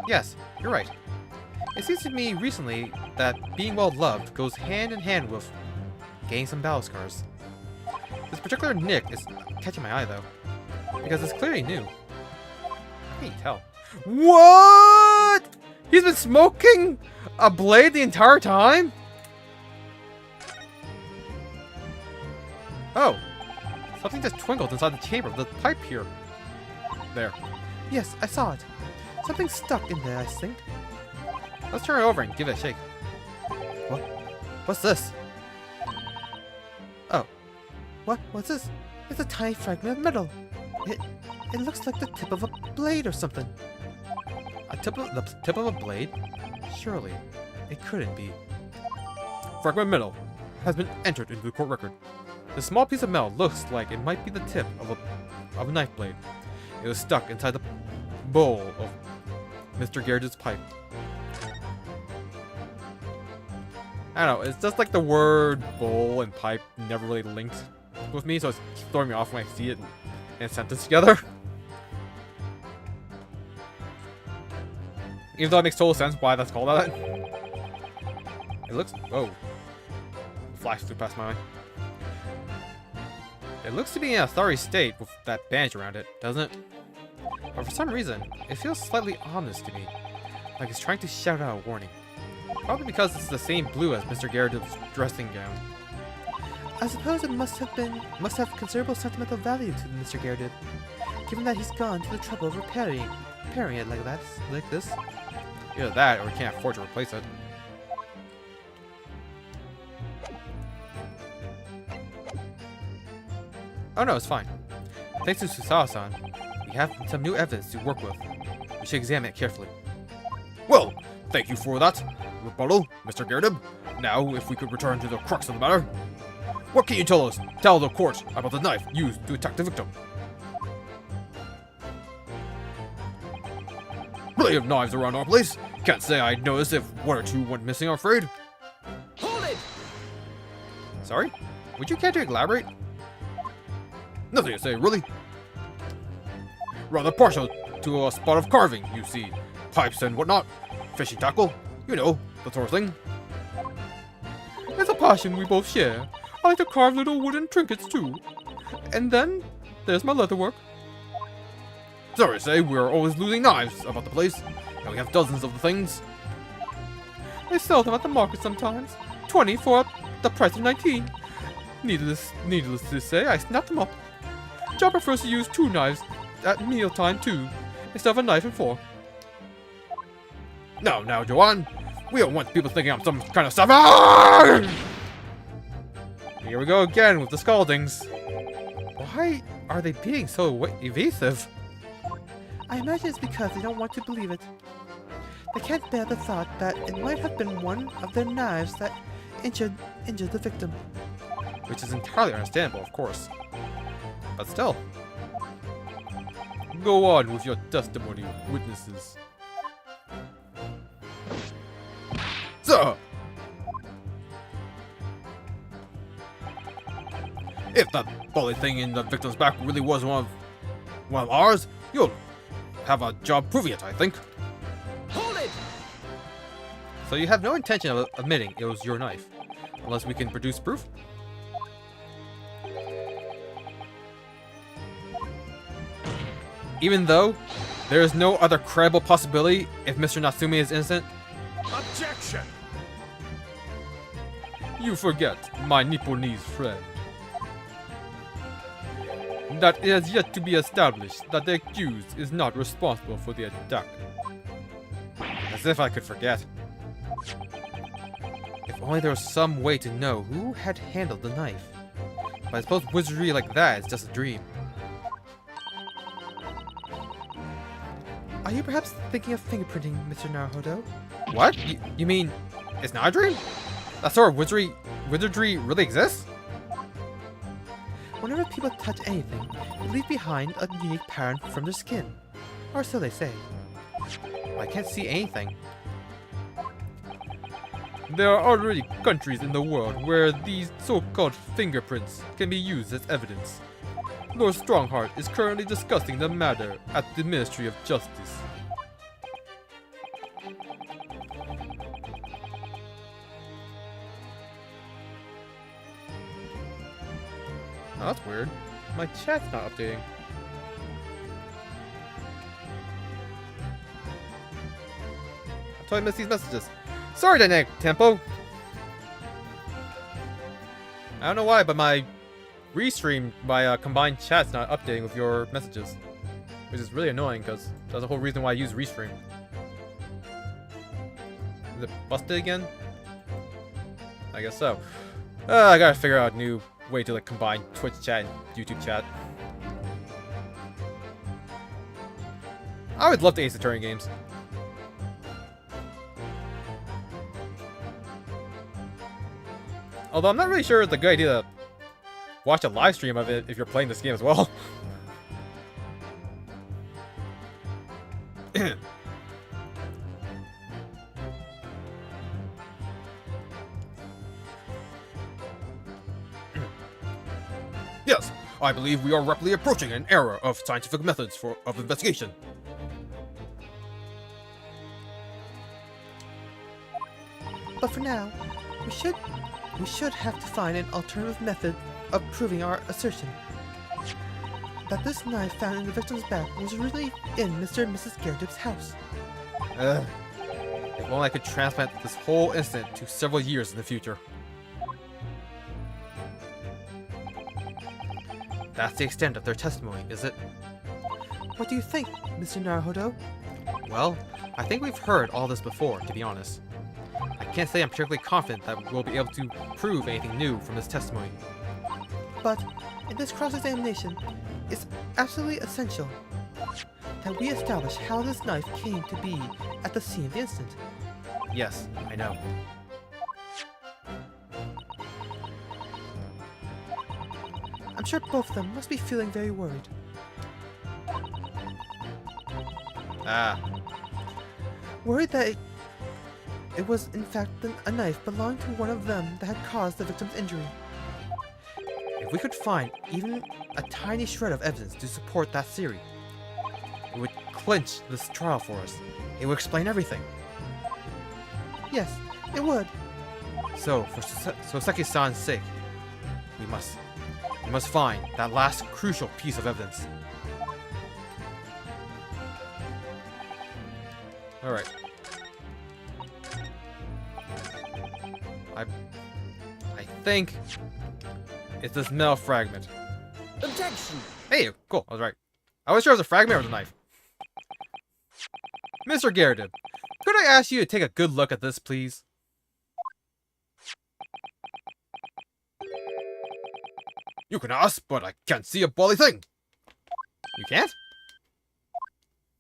Yes, you're right. It seems to me recently that being well-loved goes hand in hand with gaining some battle scars. This particular nick is catching my eye though, because it's clearly new. How can you tell? What? He's been smoking a blade the entire time? Oh, something just twinkled inside the chamber of the pipe here. There. Yes, I saw it. Something stuck in there, I think. Let's turn it over and give it a shake. What? What's this? Oh. What's this? It's a tiny fragment of metal. It looks like the tip of a blade or something. The tip of a blade? Surely, it couldn't be. Fragment of metal has been entered into the court record. The small piece of metal looks like it might be the tip of a knife blade. It was stuck inside the bowl of Mr. Garrett's pipe. I don't know, it's just like the word bowl and pipe never really linked with me, so it's throwing me off when I see it in a sentence together. Even though it makes total sense why that's called that. It looks... oh. Flash through past my mind. It looks to be in a sorry state with that bandage around it, doesn't it? But for some reason, it feels slightly ominous to me. Like it's trying to shout out a warning. Probably because it's the same blue as Mr. Garrett's dressing gown. I suppose it must have considerable sentimental value to Mr. Garrett, given that he's gone to the trouble of repairing repairing it like this. Either that, or we can't afford to replace it. Oh no, it's fine. Thanks to Susawa-san, we have some new evidence to work with. We should examine it carefully. Well, thank you for that rebuttal, Mr. Garrett. Now, if we could return to the crux of the matter. What can you tell the court about the knife used to attack the victim? Plenty of knives around our place. Can't say I noticed if one or two went missing, I'm afraid. Hold it! Sorry? Would you care to elaborate? Nothing to say, really. Rather partial to a spot of carving, you see. Pipes and whatnot. Fishing tackle. You know, that sort of thing. It's a passion we both share. I like to carve little wooden trinkets, too. And then, there's my leatherwork. Sorry to say, we're always losing knives about the place. And we have dozens of the things. They sell them at the market sometimes. 20 for the price of 19. Needless to say, I snapped them up. John prefers to use 2 knives at mealtime too, instead of a knife and fork. Now, Joanne, we don't want people thinking I'm some kind of savage! Here we go again with the scaldings. Why are they being so evasive? I imagine it's because they don't want to believe it. They can't bear the thought that it might have been one of their knives that injured the victim. Which is entirely understandable, of course. But still. Go on with your testimony, witnesses. Sir! If that bullet thing in the victim's back really was one of ours, you'll have a job proving it, I think. Hold it! So you have no intention of admitting it was your knife, unless we can produce proof? Even though there is no other credible possibility if Mr. Natsumi is innocent? Objection! You forget, my Nipponese friend, that it has yet to be established that the accused is not responsible for the attack. As if I could forget. If only there was some way to know who had handled the knife. But I suppose wizardry like that is just a dream. Are you perhaps thinking of fingerprinting, Mr. Naruhodo? What? You mean it's not a dream? That sort of wizardry really exists? Whenever people touch anything, they leave behind a unique pattern from their skin. Or so they say. I can't see anything. There are already countries in the world where these so-called fingerprints can be used as evidence. Lord Strongheart is currently discussing the matter at the Ministry of Justice. Oh, that's weird. My chat's not updating. I totally missed these messages. Sorry, Dynamic Tempo! I don't know why, but my combined chat's not updating with your messages. Which is really annoying, because that's the whole reason why I use Restream. Is it busted again? I guess so. I gotta figure out a new way to combine Twitch chat and YouTube chat. I would love to Ace Attorney games. Although I'm not really sure it's a good idea to watch a live stream of it if you're playing this game as well. Yes, I believe we are rapidly approaching an era of scientific methods of investigation. But for now, we should have to find an alternative method of proving our assertion. That this knife found in the victim's back was really in Mr. and Mrs. Garrett's house. If only I could transplant this whole incident to several years in the future. That's the extent of their testimony, is it? What do you think, Mr. Naruhodo? Well, I think we've heard all this before, to be honest. I can't say I'm particularly confident that we'll be able to prove anything new from this testimony. But in this cross-examination, it's absolutely essential that we establish how this knife came to be at the scene of the incident. Yes, I know. I'm sure both of them must be feeling very worried. Worried that it was in fact a knife belonging to one of them that had caused the victim's injury. If we could find even a tiny shred of evidence to support that theory, it would clinch this trial for us. It would explain everything. Yes, it would. So, for Soseki-san's sake, we must find that last crucial piece of evidence. Alright. I think it's this metal fragment. Objection! Hey, cool, I was right. I was sure it was a fragment or the knife. Mr. Garrett, could I ask you to take a good look at this, please? You can ask, but I can't see a bloody thing. You can't?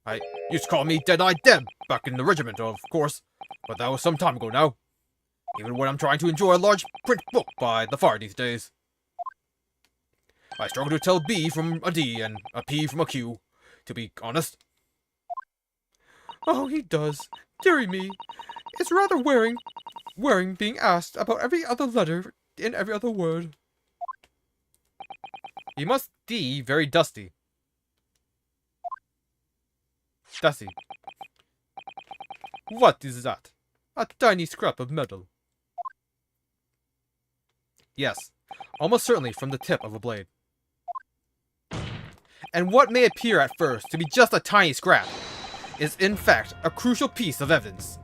I used to call me Dead-Eyed Deb back in the regiment, of course, but that was some time ago now. Even when I'm trying to enjoy a large print book by the fire these days. I struggle to tell B from a D and a P from a Q, to be honest. Oh, he does. Dearie me. It's rather wearing being asked about every other letter in every other word. You must be very dusty. Dusty. What is that? A tiny scrap of metal. Yes, almost certainly from the tip of a blade. And what may appear at first to be just a tiny scrap is in fact a crucial piece of evidence.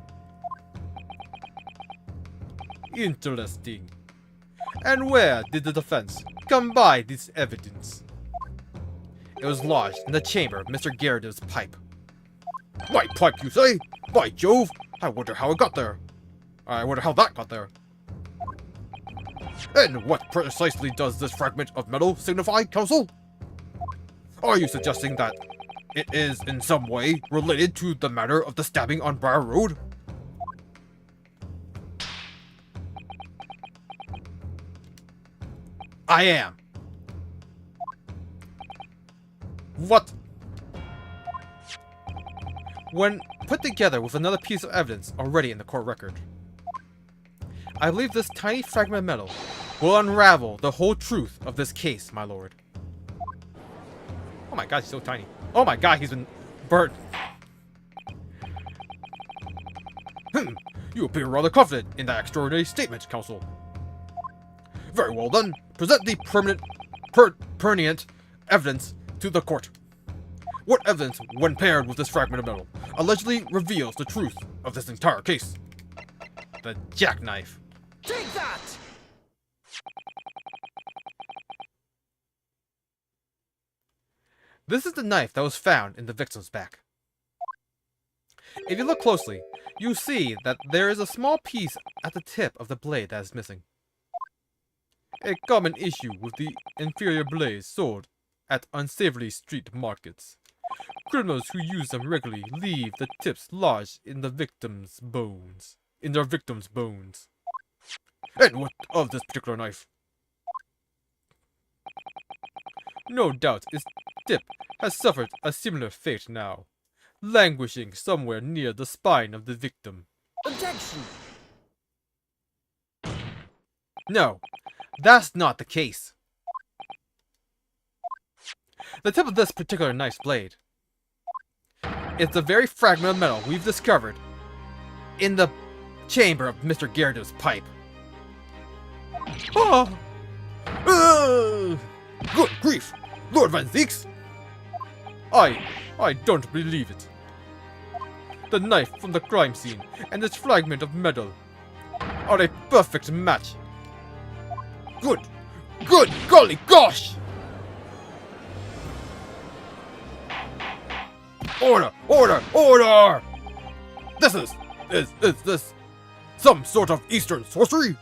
Interesting. And where did the defense come by this evidence? It was lodged in the chamber of Mr. Gyarados' pipe. My pipe, you say? By Jove! I wonder how it got there. I wonder how that got there. And what precisely does this fragment of metal signify, Counsel? Are you suggesting that it is in some way related to the matter of the stabbing on Briar Road? I am. What? When put together with another piece of evidence already in the court record, I believe this tiny fragment of metal will unravel the whole truth of this case, my lord. Oh my god, he's so tiny. Oh my god, he's been burnt. You appear rather confident in that extraordinary statement, Counsel. Very well then, present the pertinent evidence to the court. What evidence, when paired with this fragment of metal, allegedly reveals the truth of this entire case? The jackknife. Take that! This is the knife that was found in the victim's back. If you look closely, you see that there is a small piece at the tip of the blade that is missing. A common issue with the inferior blades sold at unsavory street markets. Criminals who use them regularly leave the tips lodged in the victim's bones. In their victim's bones. And what of this particular knife? No doubt its tip has suffered a similar fate now, languishing somewhere near the spine of the victim. Objection! No, that's not the case. The tip of this particular knife's blade is the very fragment of metal we've discovered in the chamber of Mr. Gyarados' pipe. Ah! Good grief! Lord Van Zeeks! I don't believe it. The knife from the crime scene and this fragment of metal are a perfect match. Good golly gosh! Order! Order! Order! This is this some sort of Eastern sorcery?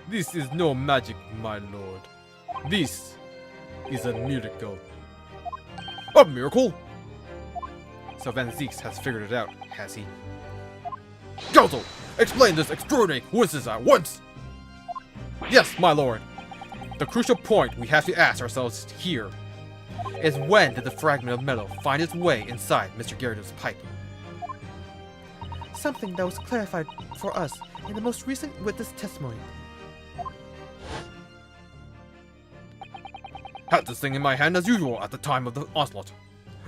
This is no magic, my lord. This is a miracle. A miracle? So Van Zieks has figured it out, has he? Counsel, explain this extraordinary coincidence at once! Yes, my lord. The crucial point we have to ask ourselves here is when did the fragment of metal find its way inside Mr. Gyarados' pipe? Something that was clarified for us in the most recent witness testimony. Had this thing in my hand as usual at the time of the onslaught.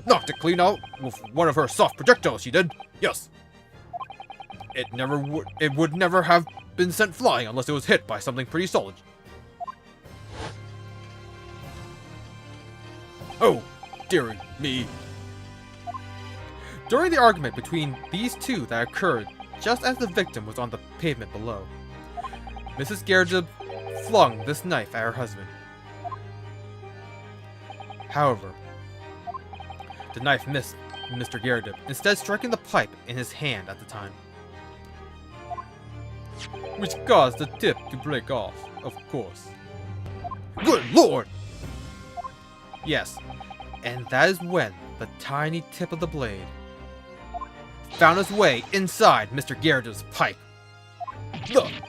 Knocked it clean out with one of her soft projectiles, she did. Yes. It would never have been sent flying unless it was hit by something pretty solid. Oh, dearie me. During the argument between these two that occurred just as the victim was on the pavement below, Mrs. Gyarados flung this knife at her husband. However, the knife missed Mr. Gyarados, instead striking the pipe in his hand at the time, which caused the tip to break off, of course. Good lord! Yes, and that is when the tiny tip of the blade found its way inside Mr. Gyarados' pipe.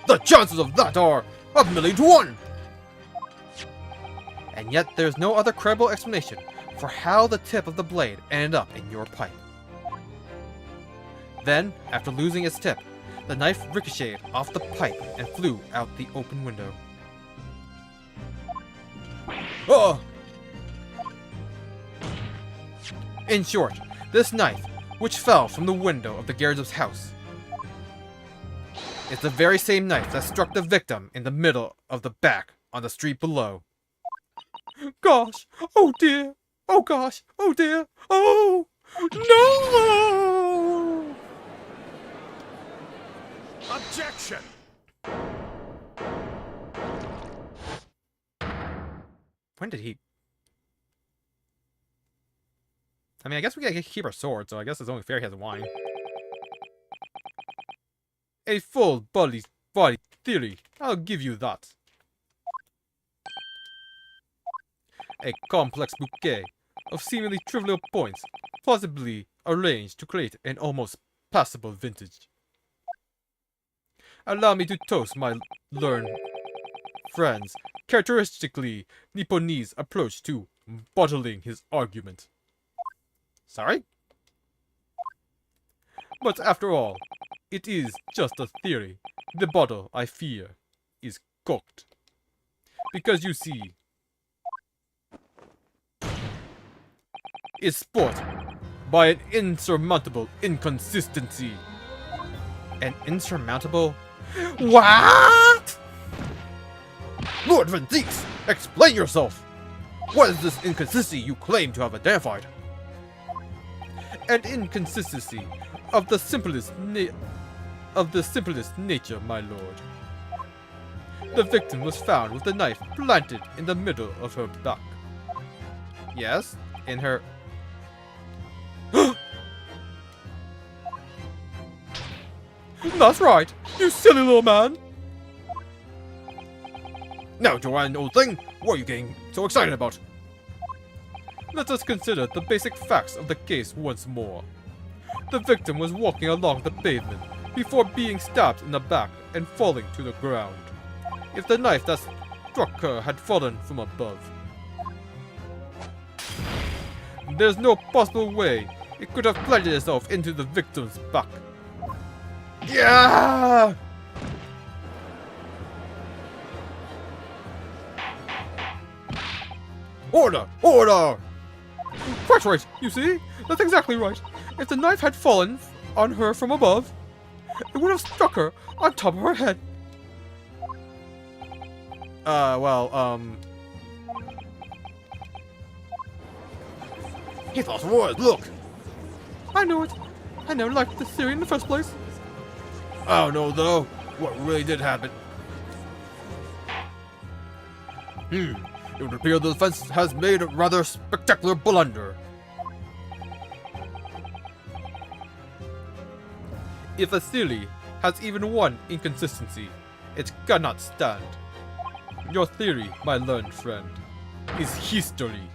The chances of that are 1,000,000 to 1! And yet there's no other credible explanation for how the tip of the blade ended up in your pipe. Then, after losing its tip, the knife ricocheted off the pipe and flew out the open window. Oh! In short, this knife, which fell from the window of the Gyarados' house, is the very same knife that struck the victim in the middle of the back on the street below. Gosh! Oh dear! Oh gosh! Oh dear! Oh! No! Objection! When did he... I mean, I guess we gotta keep our sword, so I guess it's only fair he has wine. A full body theory. I'll give you that. A complex bouquet of seemingly trivial points, plausibly arranged to create an almost passable vintage. Allow me to toast my learned friend's characteristically Nipponese approach to bottling his argument. Sorry? But after all, it is just a theory. The bottle, I fear, is cocked. Because you see, is sport by an insurmountable inconsistency. An insurmountable? What? Lord Van Zieks, explain yourself! What is this inconsistency you claim to have identified? An inconsistency of the simplest nature, my lord. The victim was found with the knife planted in the middle of her back. Yes, in her... That's right, you silly little man! Now, Joanne, old thing, what are you getting so excited about? Let us consider the basic facts of the case once more. The victim was walking along the pavement before being stabbed in the back and falling to the ground. If the knife that struck her had fallen from above, there's no possible way it could have planted itself into the victim's back. Yeah! Order! Order! Quite right, you see? That's exactly right. If the knife had fallen on her from above, it would have struck her on top of her head. He lost words, look! I knew it. I never liked this theory in the first place. I don't know, though, what really did happen. It would appear the defense has made a rather spectacular blunder. If a theory has even one inconsistency, it cannot stand. Your theory, my learned friend, is history.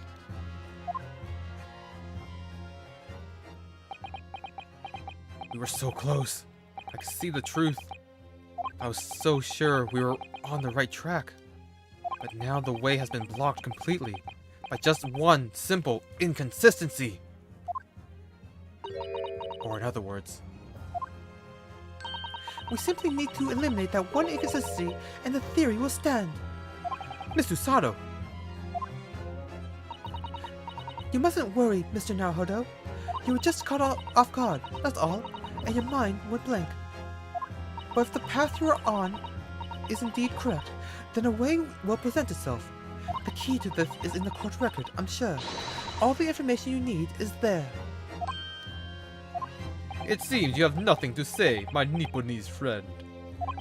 We were so close. I could see the truth. I was so sure we were on the right track. But now the way has been blocked completely by just one simple inconsistency. Or in other words, We simply need to eliminate that one inconsistency and the theory will stand. Miss Usato, You mustn't worry, Mr. Naruhodo. You were just caught off guard, that's all, and your mind went blank. But if the path you are on is indeed correct, then a way will present itself. The key to this is in the court record, I'm sure. All the information you need is there. it seems you have nothing to say, my Nipponese friend.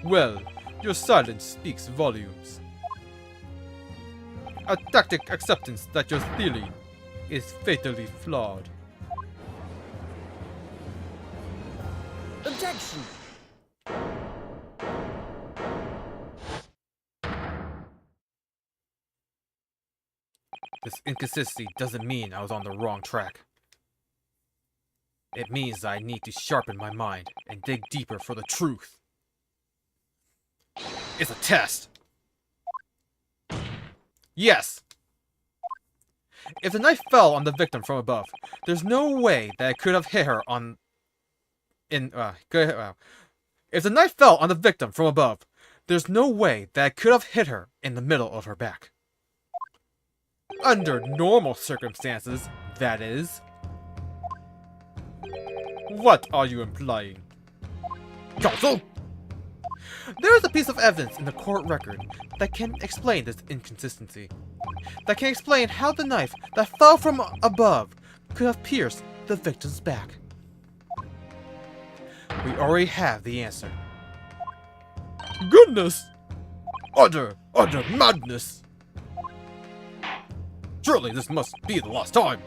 Well, your silence speaks volumes. A tacit acceptance that your theory is fatally flawed. Objection! This inconsistency doesn't mean I was on the wrong track. It means I need to sharpen my mind and dig deeper for the truth. It's a test! Yes! If the knife fell on the victim from above, there's no way that it could have hit her on... If the knife fell on the victim from above, there's no way that it could have hit her in the middle of her back. Under normal circumstances, that is. What are you implying? Counsel! There is a piece of evidence in the court record that can explain this inconsistency. That can explain how the knife that fell from above could have pierced the victim's back. We already have the answer. Goodness! Utter madness! Surely this must be the last time.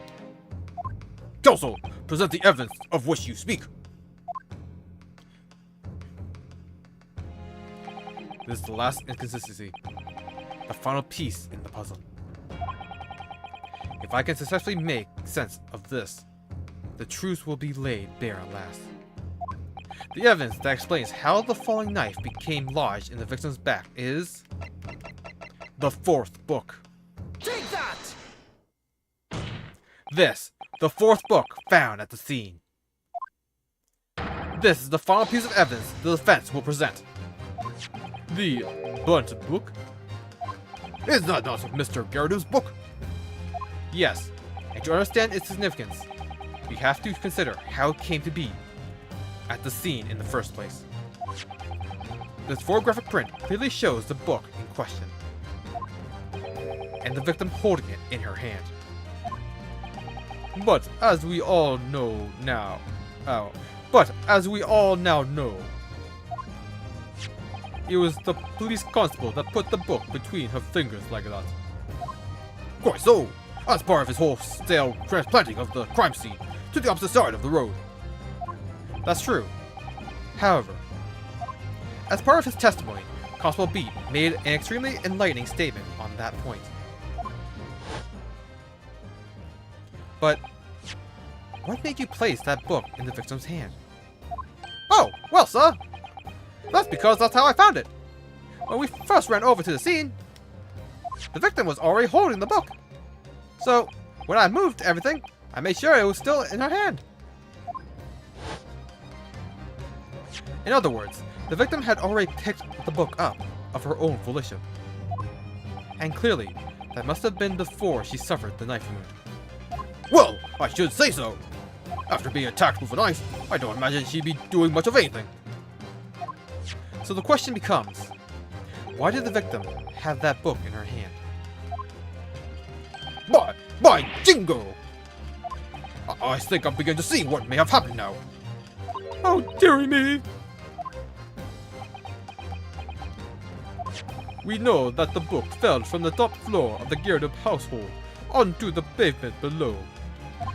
Counsel, present the evidence of which you speak. This is the last inconsistency. The final piece in the puzzle. If I can successfully make sense of this, the truth will be laid bare at last. The evidence that explains how the falling knife became lodged in the victim's back is... the fourth book. Take that! This, the fourth book found at the scene. This is the final piece of evidence the defense will present. The burnt book? Is that not Mr. Gyarado's book? Yes, and to understand its significance, we have to consider how it came to be at the scene in the first place. This photographic print clearly shows the book in question, and the victim holding it in her hand. But as we all now know, it was the police constable that put the book between her fingers like that. Quite so, as part of his wholesale transplanting of the crime scene to the opposite side of the road. That's true. However, as part of his testimony, Constable B made an extremely enlightening statement on that point. But what made you place that book in the victim's hand? Oh, well, sir, that's because that's how I found it. When we first ran over to the scene, the victim was already holding the book. So, when I moved everything, I made sure it was still in her hand. In other words, the victim had already picked the book up of her own volition. And clearly, that must have been before she suffered the knife wound. Well, I should say so. After being attacked with a knife, I don't imagine she'd be doing much of anything. So the question becomes, why did the victim have that book in her hand? By jingo! I think I'm beginning to see what may have happened now. Oh, dearie me! We know that the book fell from the top floor of the Gyardob household onto the pavement below,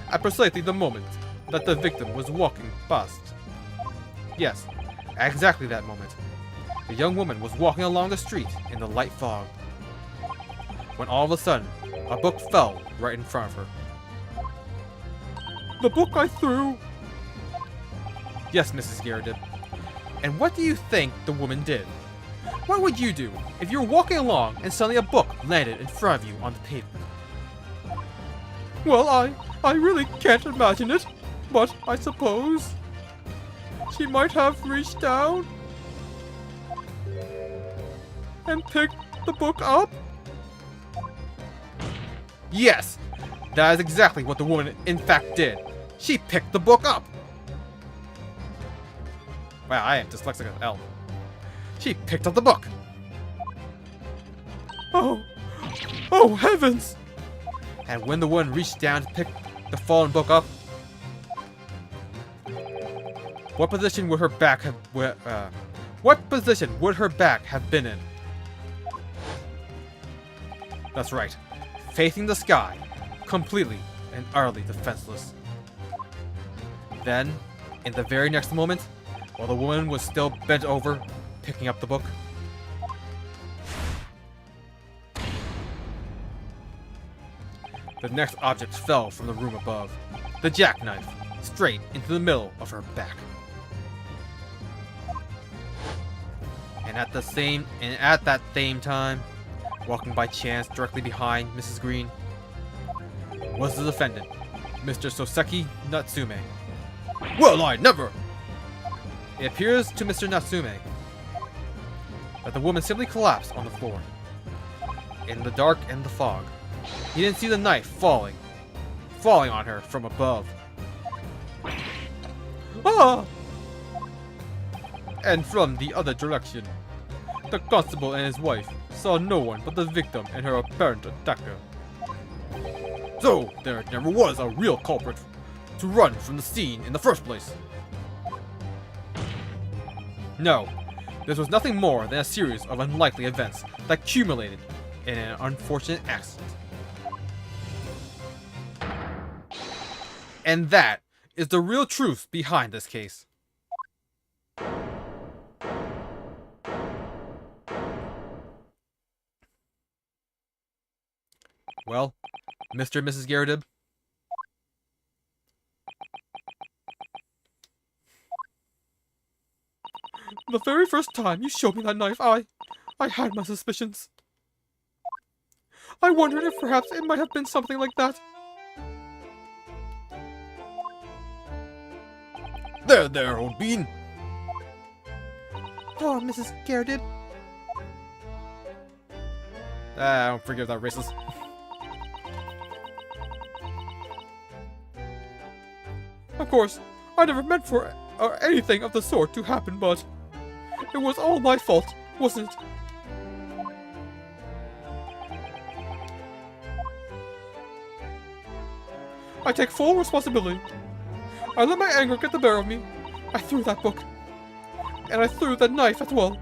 at precisely the moment that the victim was walking past. Yes, at exactly that moment. The young woman was walking along the street in the light fog, when all of a sudden, a book fell right in front of her. The book I threw! Yes, Mrs. Gyardob. And what do you think the woman did? What would you do if you were walking along and suddenly a book landed in front of you on the pavement? Well, I really can't imagine it, but I suppose she might have reached down and picked the book up? Yes, that is exactly what the woman in fact did. She picked the book up. Wow, I am dyslexic as hell. She picked up the book. Oh heavens! And when the woman reached down to pick the fallen book up, what position would her back have? What position would her back have been in? That's right, facing the sky, completely and utterly defenseless. Then, in the very next moment, while the woman was still bent over, picking up the book, the next object fell from the room above, the jackknife, straight into the middle of her back. And at that same time, walking by chance directly behind Mrs. Green, was the defendant, Mr. Soseki Natsume. Well, I never! It appears to Mr. Natsume that the woman simply collapsed on the floor. In the dark and the fog, he didn't see the knife falling on her from above. Ah! And from the other direction, the constable and his wife saw no one but the victim and her apparent attacker. So, there never was a real culprit to run from the scene in the first place. No, this was nothing more than a series of unlikely events that accumulated in an unfortunate accident. And that is the real truth behind this case. Well, Mr. and Mrs. Gyardob, the very first time you showed me that knife, I had my suspicions. I wondered if perhaps it might have been something like that. There, old bean. Oh, Mrs. Gyardob. I don't forgive that racist. Of course, I never meant for anything of the sort to happen, but it was all my fault, wasn't it? I take full responsibility. I let my anger get the better of me. I threw that book. And I threw that knife as well.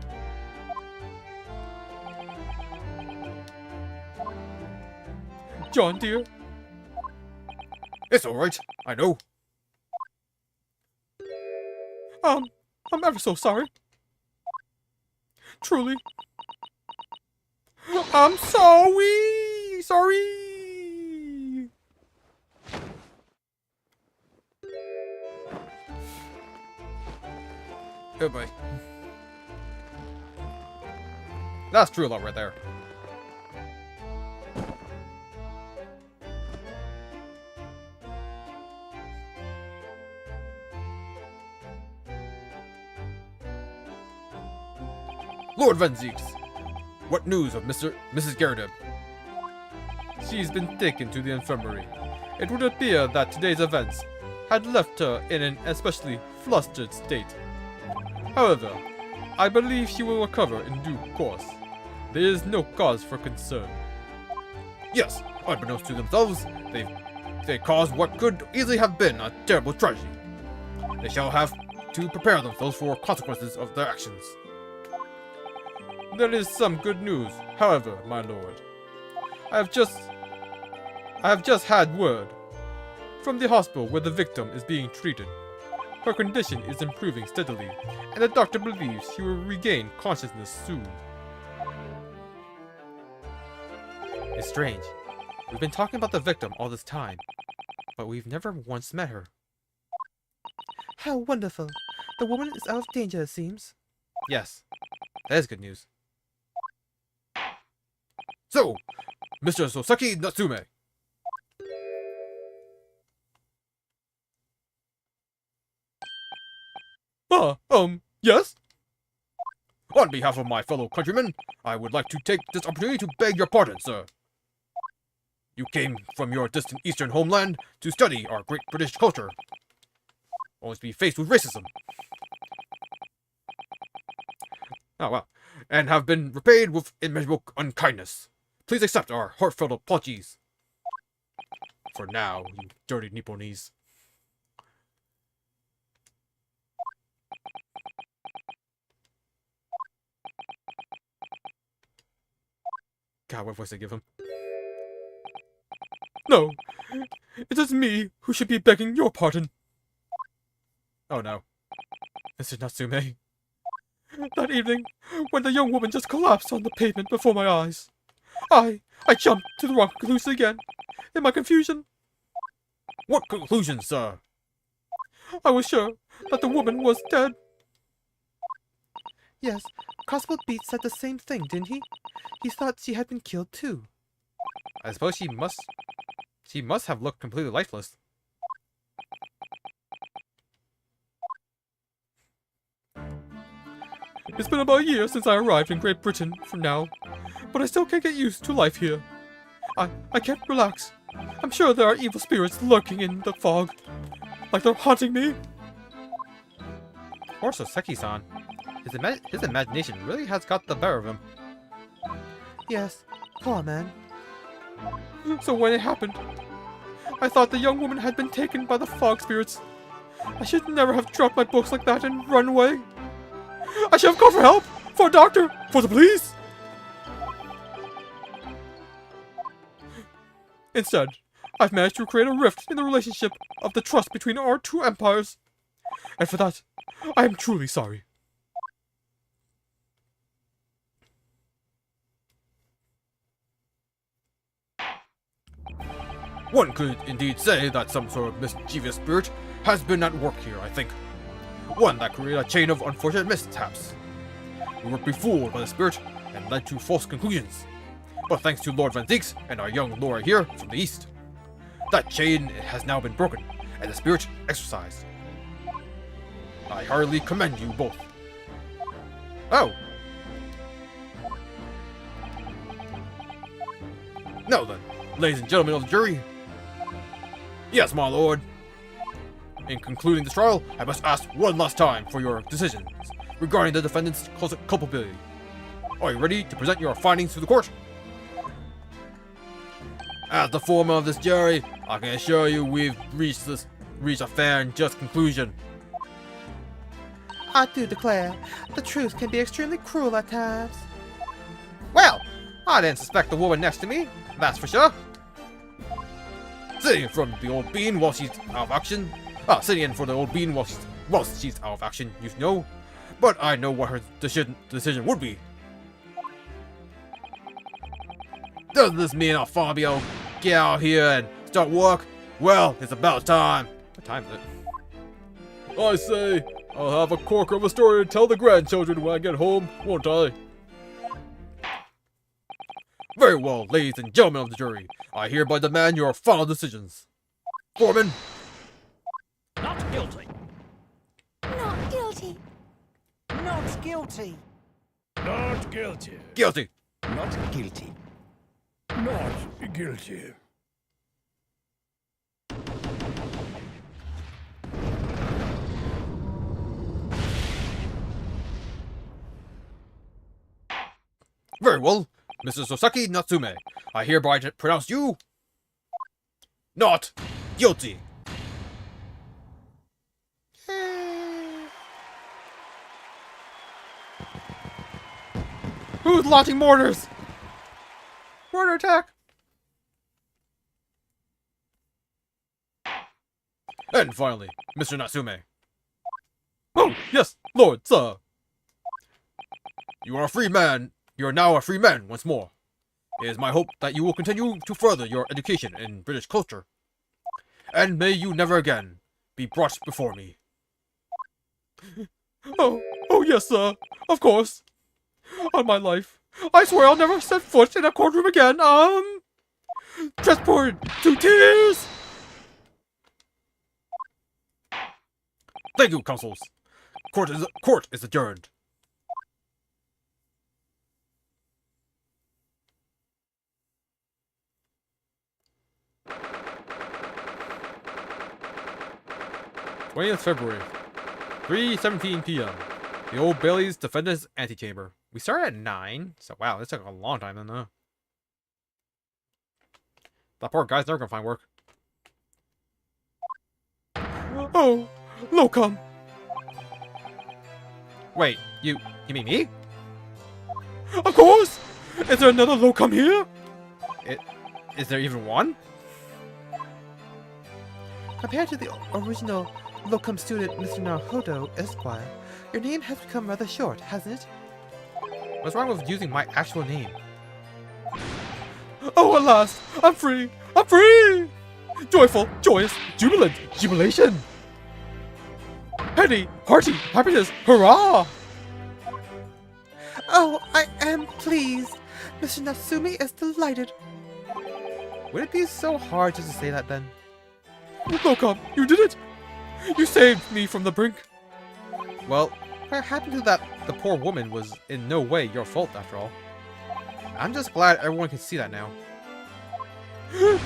John, dear. It's alright, I know. I'm ever so sorry. Truly. I'm sorry! Sorry! Oh boy. That's true love right there. Lord Van Zieks, what news of Mrs. Gyardob? She's been taken to the infirmary. It would appear that today's events had left her in an especially flustered state. However, I believe she will recover in due course. There is no cause for concern. Yes, unbeknownst to themselves, they caused what could easily have been a terrible tragedy. They shall have to prepare themselves for consequences of their actions. There is some good news, however, my lord. I have just had word from the hospital where the victim is being treated. Her condition is improving steadily, and the doctor believes she will regain consciousness soon. It's strange. We've been talking about the victim all this time, but we've never once met her. How wonderful. The woman is out of danger, it seems. Yes, that is good news. So, Mr. Soseki Natsume. Yes? On behalf of my fellow countrymen, I would like to take this opportunity to beg your pardon, sir. You came from your distant eastern homeland to study our great British culture, only to be faced with racism. Oh, wow. And have been repaid with immeasurable unkindness. Please accept our heartfelt apologies. For now, you dirty Nipponese. God, what voice they give him? No, it is me who should be begging your pardon. Oh no. Mr. Natsume. That evening, when the young woman just collapsed on the pavement before my eyes, I jumped to the wrong conclusion again, in my confusion. What conclusion, sir? I was sure that the woman was dead. Yes, Constable Beat said the same thing, didn't he? He thought she had been killed too. I suppose she must have looked completely lifeless. It's been about a year since I arrived in Great Britain for now, but I still can't get used to life here. I can't relax. I'm sure there are evil spirits lurking in the fog, like they're haunting me. Or Soseki-san. His imagination really has got the better of him. Yes, poor man. So when it happened, I thought the young woman had been taken by the fog spirits. I should never have dropped my books like that and run away. I should have called for help! For a doctor! For the police! Instead, I've managed to create a rift in the relationship of the trust between our two empires. And for that, I am truly sorry. One could indeed say that some sort of mischievous spirit has been at work here, I think. One that created a chain of unfortunate mishaps. We were befooled by the spirit and led to false conclusions. But thanks to Lord Van Zieks and our young Laura here from the east, that chain has now been broken and the spirit exorcised. I heartily commend you both. Oh! Now then, ladies and gentlemen of the jury. Yes, my lord. In concluding this trial, I must ask one last time for your decisions regarding the defendant's culpability. Are you ready to present your findings to the court? As the foreman of this jury, I can assure you we've reached a fair and just conclusion. I do declare, the truth can be extremely cruel at times. Well, I didn't suspect the woman next to me, that's for sure. Sitting in front of the old bean while she's out of action. Sitting in for the old bean while she's out of action, you know. But I know what her decision would be. Does this mean I'll Fabio get out here and start work? Well, it's about time. What time is it? I say, I'll have a corker of a story to tell the grandchildren when I get home, won't I? Very well, ladies and gentlemen of the jury. I hereby demand your final decisions. Foreman. Not guilty. Not guilty. Not guilty. Not guilty. Guilty. Not guilty. Not guilty. Very well, Mrs. Soseki Natsume. I hereby pronounce you not guilty. Who's launching mortars? Mortar attack! And finally, Mr. Natsume. Oh, yes, Lord, sir. You are a free man. You are now a free man once more. It is my hope that you will continue to further your education in British culture. And may you never again be brought before me. Oh, yes, sir. Of course. On my life. I swear I'll never set foot in a courtroom again. Transported to tears! Thank you, counsels. Court is adjourned. February, 3:17 p.m. The Old Bailey's Defendant's Antechamber. We started at 9, so wow, this took a long time then, huh? That poor guy's never gonna find work. Oh, Locum. Wait, you mean me? Of course! Is there another Locum here? Is there even one? Compared to the original Locum student, Mr. Naruhodo, Esquire, your name has become rather short, hasn't it? What's wrong with using my actual name? Oh, at last! I'm free! I'm free! Joyful, joyous, jubilant, jubilation! Heady, hearty, happiness, hurrah! Oh, I am pleased. Mr. Natsume is delighted. Would it be so hard just to say that then? Locum, you did it! You saved me from the brink. Well, what happened to the poor woman was in no way your fault after all. I'm just glad everyone can see that now.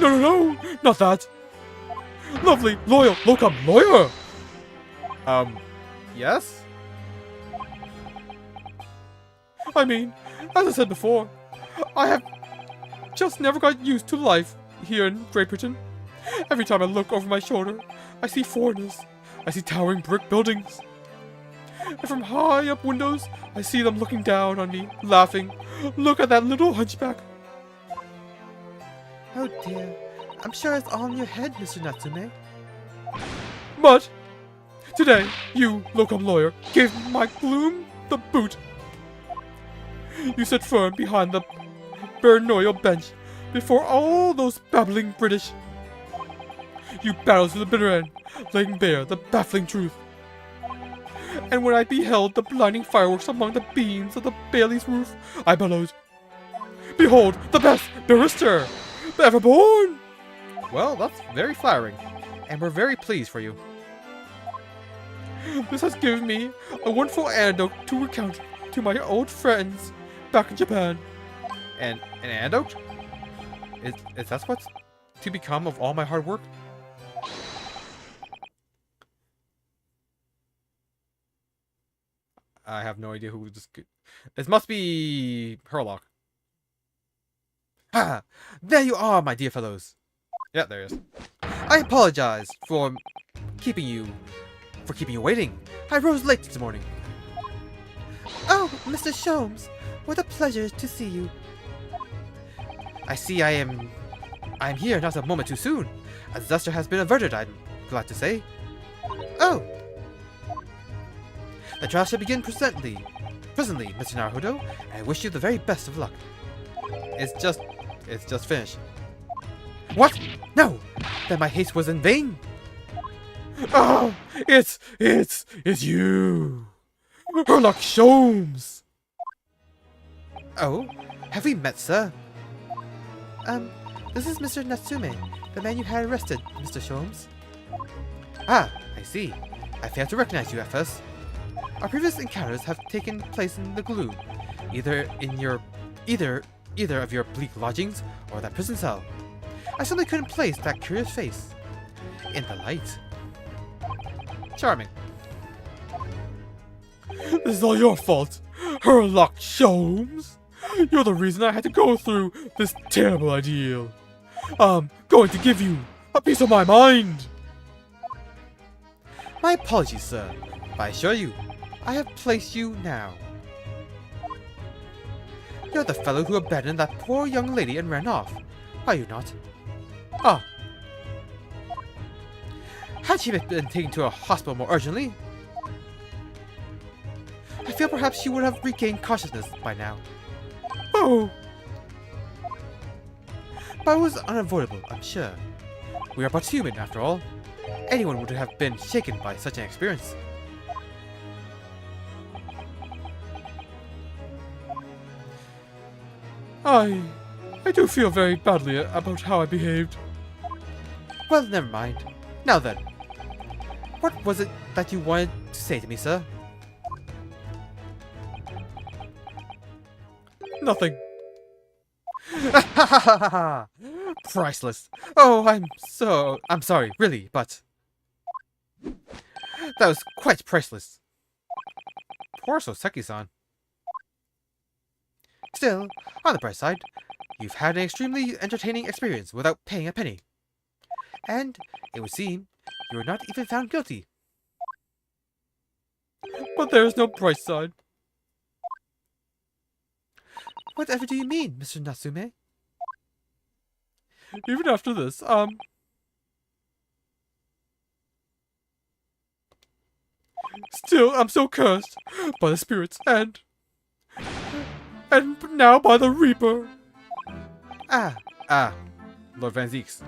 No, not that. Lovely, loyal, Locum, lawyer! Yes? I mean, as I said before, I have just never got used to life here in Great Britain. Every time I look over my shoulder, I see foreigners. I see towering brick buildings. And from high up windows, I see them looking down on me, laughing. Look at that little hunchback. Oh dear. I'm sure it's all in your head, Mr. Natsume. But today, you, Locum lawyer, gave my gloom the boot. You stood firm behind the baronial bench before all those babbling British. You battled to the bitter end, laying bare the baffling truth. And when I beheld the blinding fireworks among the beams of the Bailey's roof, I bellowed, "Behold, the best barrister ever born!" Well, that's very flattering, and we're very pleased for you. This has given me a wonderful anecdote to recount to my old friends back in Japan. And an anecdote? Is that what's to become of all my hard work? I have no idea who this could... This must be Herlock. Ah, there you are, my dear fellows. Yeah, there he is. I apologize for keeping you waiting. I rose late this morning. Oh, Mr. Sholmes, what a pleasure to see you. I see I am here not a moment too soon. A disaster has been averted, I'm glad to say. Oh, The trial shall begin presently, Mr. Naruhodo, and I wish you the very best of luck. It's just finished. What? No! Then my haste was in vain! Oh! It's you! Herlock Sholmes! Oh? Have we met, sir? this is Mr. Natsume, the man you had arrested, Mr. Sholmes. Ah, I see. I failed to recognize you at first. Our previous encounters have taken place in the gloom, either of your bleak lodgings or that prison cell. I simply couldn't place that curious face in the light. Charming. This is all your fault, Herlock Sholmes. You're the reason I had to go through this terrible ordeal. I'm going to give you a piece of my mind. My apologies, sir, but I assure you, I have placed you now. You're the fellow who abandoned that poor young lady and ran off, are you not? Ah. Had she been taken to a hospital more urgently, I feel perhaps she would have regained consciousness by now. Oh! But it was unavoidable, I'm sure. We are but human, after all. Anyone would have been shaken by such an experience. I do feel very badly about how I behaved. Well, never mind. Now then, what was it that you wanted to say to me, sir? Nothing. Priceless. Oh, I'm sorry, really, but that was quite priceless. Poor Soseki-san. Still, on the bright side, you've had an extremely entertaining experience without paying a penny. And, it would seem, you were not even found guilty. But there is no bright side. Whatever do you mean, Mr. Natsume? Even after this, still, I'm so cursed by the spirits and now by the Reaper. Lord Van Zeeks.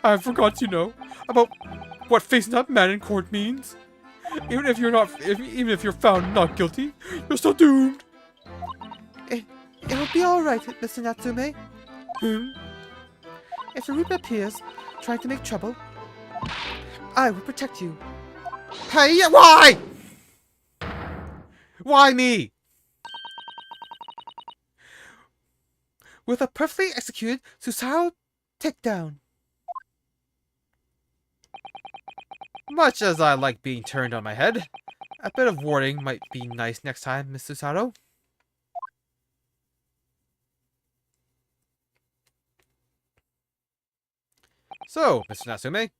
I forgot, about what facing that man in court means. Even if you're found not guilty, you're still doomed. It'll be alright, Mr. Natsume. If the Reaper appears, trying to make trouble, I will protect you. Hey, why? Why me? With a perfectly executed Susaru takedown. Much as I like being turned on my head, a bit of warning might be nice next time, Miss Susato. So, Mr. Natsume,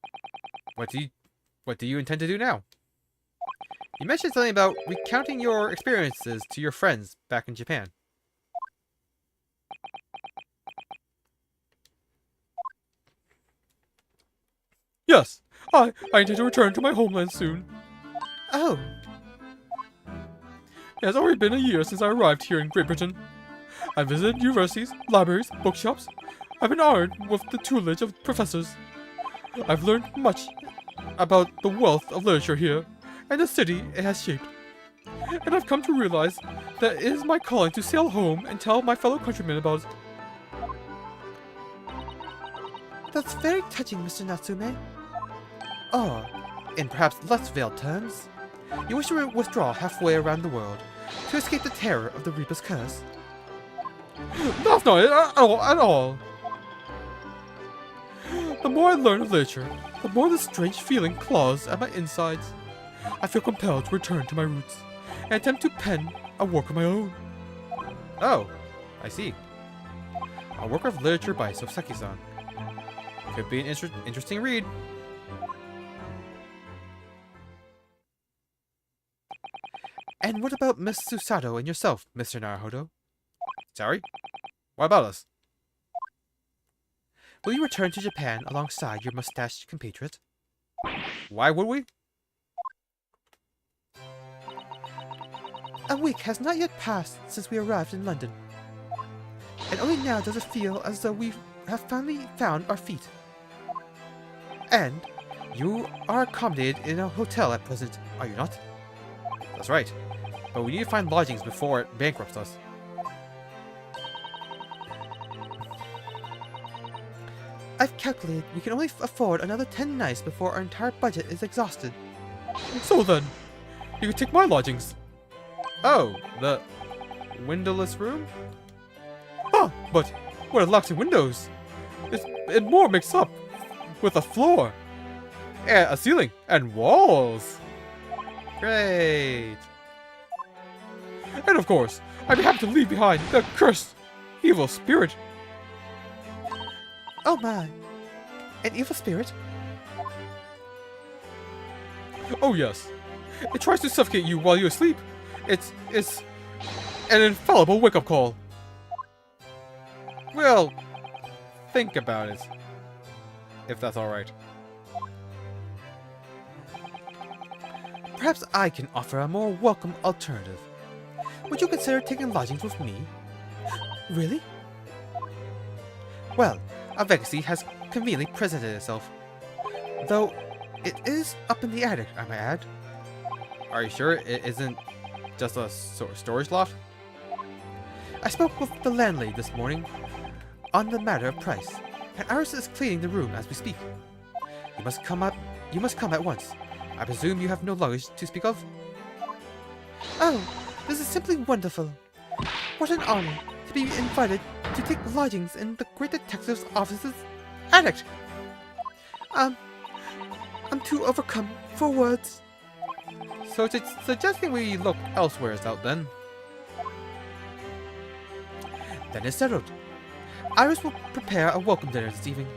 what do you intend to do now? You mentioned something about recounting your experiences to your friends back in Japan. Yes, I intend to return to my homeland soon. Oh, It has already been a year since I arrived here in Great Britain. I visited universities, libraries, bookshops. I've been honored with the tutelage of professors. I've learned much about the wealth of literature here and the city it has shaped. And I've come to realize that it is my calling to sail home and tell my fellow countrymen about it. that's very touching, Mr. Natsume. Or, in perhaps less veiled terms, you wish to withdraw halfway around the world to escape the terror of the Reaper's curse. That's not it at all. The more I learn of literature, the more this strange feeling claws at my insides. I feel compelled to return to my roots and attempt to pen a work of my own. Oh, I see. A work of literature by Soseki-san. Could be an interesting read. And what about Miss Susato and yourself, Mr. Naruhodo? Sorry? What about us? Will you return to Japan alongside your mustached compatriot? Why would we? A week has not yet passed since we arrived in London. And only now does it feel as though we have finally found our feet. And you are accommodated in a hotel at present, are you not? That's right. But we need to find lodgings before it bankrupts us. I've calculated we can only afford another 10 nights before our entire budget is exhausted. So then, you can take my lodgings. Oh, the windowless room? Ah, but what it lacks in windows, it more makes up with a floor, and a ceiling, and walls. Great. And of course, I'd be happy to leave behind the cursed evil spirit. Oh my! An evil spirit? Oh yes, it tries to suffocate you while you're asleep. It's an infallible wake-up call. We'll think about it. If that's alright. Perhaps I can offer a more welcome alternative. Would you consider taking lodgings with me? Really? Well, a vacancy has conveniently presented itself. Though, it is up in the attic, I might add. Are you sure it isn't just a storage loft? I spoke with the landlady this morning on the matter of price, and Iris is cleaning the room as we speak. You must come at once. I presume you have no luggage to speak of? Oh, this is simply wonderful. What an honor to be invited to take lodgings in the Great Detective's office's attic. I'm too overcome for words. So it's suggesting we look elsewhere out then. Then it's settled. Iris will prepare a welcome dinner this evening.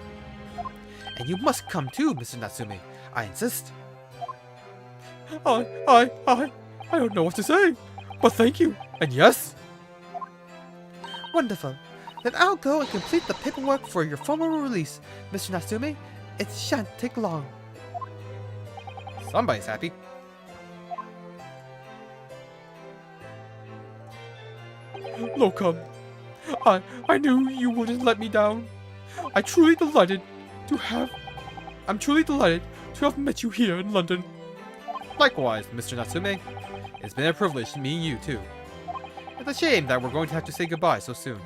And you must come too, Mr. Natsume. I insist. I don't know what to say, but thank you, and yes. Wonderful. Then I'll go and complete the paperwork for your formal release, Mr. Natsume. It shan't take long. Somebody's happy. Locum, I knew you wouldn't let me down. I'm truly delighted to have met you here in London. Likewise, Mr. Natsume. It's been a privilege meeting you too. It's a shame that we're going to have to say goodbye so soon.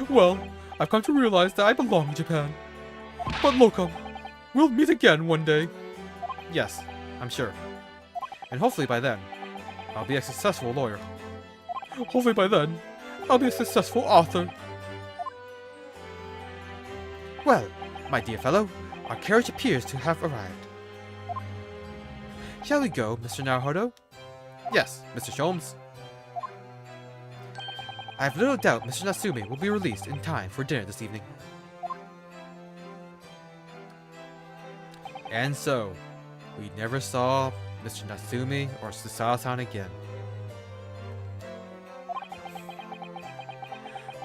Well, I've come to realize that I belong in Japan. But Locum, we'll meet again one day. Yes, I'm sure. And hopefully by then, I'll be a successful lawyer. Hopefully by then, I'll be a successful author. Well, my dear fellow, our carriage appears to have arrived. Shall we go, Mr. Naruhodo? Yes, Mr. Sholmes. I have little doubt Mr. Natsume will be released in time for dinner this evening. And so, we never saw Mr. Natsume or Susawa-san again.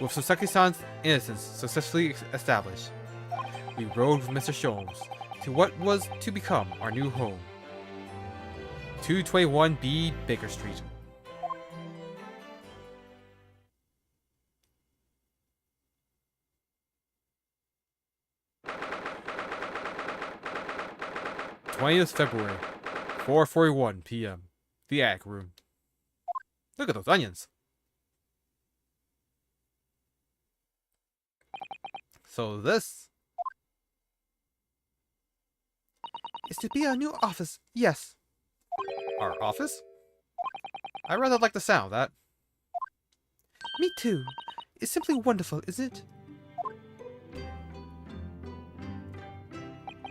With Soseki-san's innocence successfully established, we rode with Mr. Sholmes to what was to become our new home. 221B Baker Street. February, 4:41 p.m. The attic room. Look at those onions. So this Is to be our new office, yes. our office? I rather like the sound of that. Me too. It's simply wonderful, isn't it?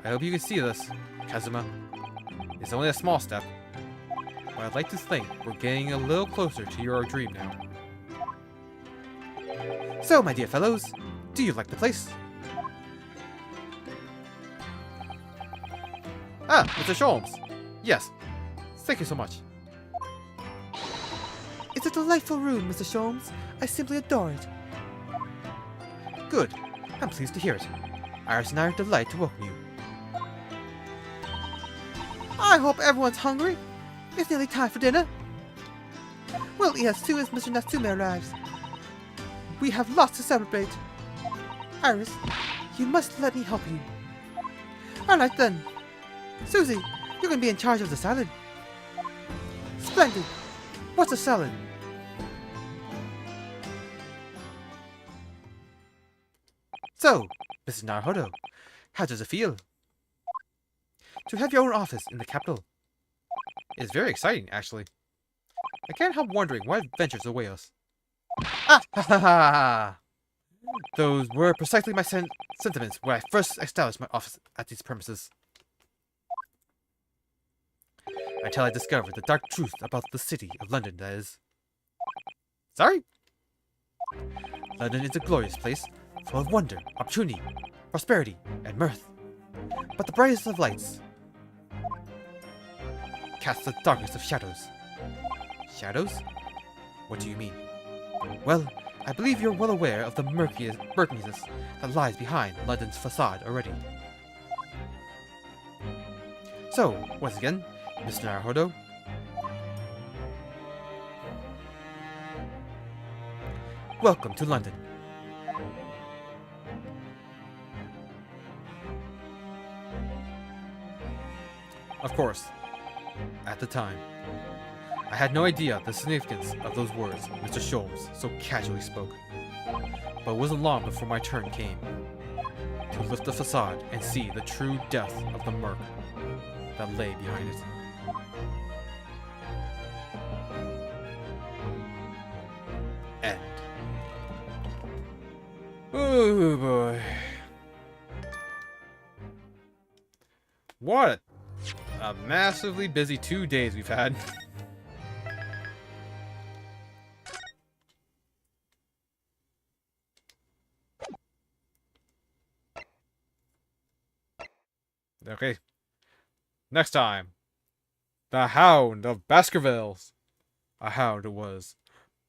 I hope you can see this, Kazuma. It's only a small step, but I'd like to think we're getting a little closer to your dream now. So, my dear fellows, do you like the place? Ah, Mr. Sholmes! Yes, thank you so much. It's a delightful room, Mr. Sholmes. I simply adore it. Good. I'm pleased to hear it. Iris and I are delighted to welcome you. I hope everyone's hungry. It's nearly time for dinner. We'll eat as soon as Mr. Natsume arrives. We have lots to celebrate. Iris, you must let me help you. Alright then. Susie, you're going to be in charge of the salad. Splendid. What's a salad? So, Mr. Naruhodo, how does it feel to have your own office in the capital? It's very exciting, actually. I can't help wondering what adventures await us. Ah, ha ha ha! Those were precisely my sentiments when I first established my office at these premises. Until I discovered the dark truth about the city of London, that is. Sorry? London is a glorious place, full of wonder, opportunity, prosperity, and mirth. But the brightest of lights casts the darkest of shadows. Shadows? What do you mean? Well, I believe you're well aware of the murkiness that lies behind London's facade already. So, once again, Mr. Naruhodo. Welcome to London. Of course, at the time, I had no idea the significance of those words Mr. Sholmes so casually spoke. But it wasn't long before my turn came to lift the facade and see the true depth of the murk that lay behind it. End. Oh boy. What a massively busy 2 days we've had. Okay. Next time. The Hound of Baskervilles. A hound it was,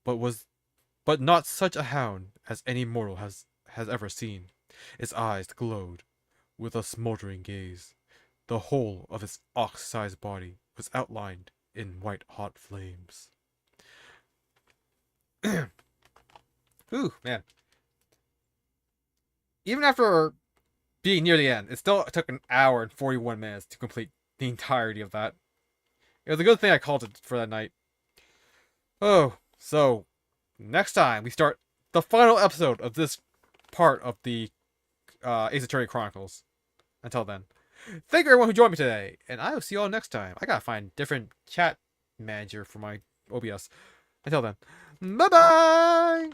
but not such a hound as any mortal has ever seen. Its eyes glowed with a smoldering gaze. The whole of its ox-sized body was outlined in white-hot flames. Ooh, man. Even after being near the end, it still took an hour and 41 minutes to complete the entirety of that. It was a good thing I called it for that night. Oh, so next time we start the final episode of this part of the Ace Attorney Chronicles. Until then, thank you everyone who joined me today, and I will see you all next time. I gotta find a different chat manager for my OBS. Until then, bye-bye!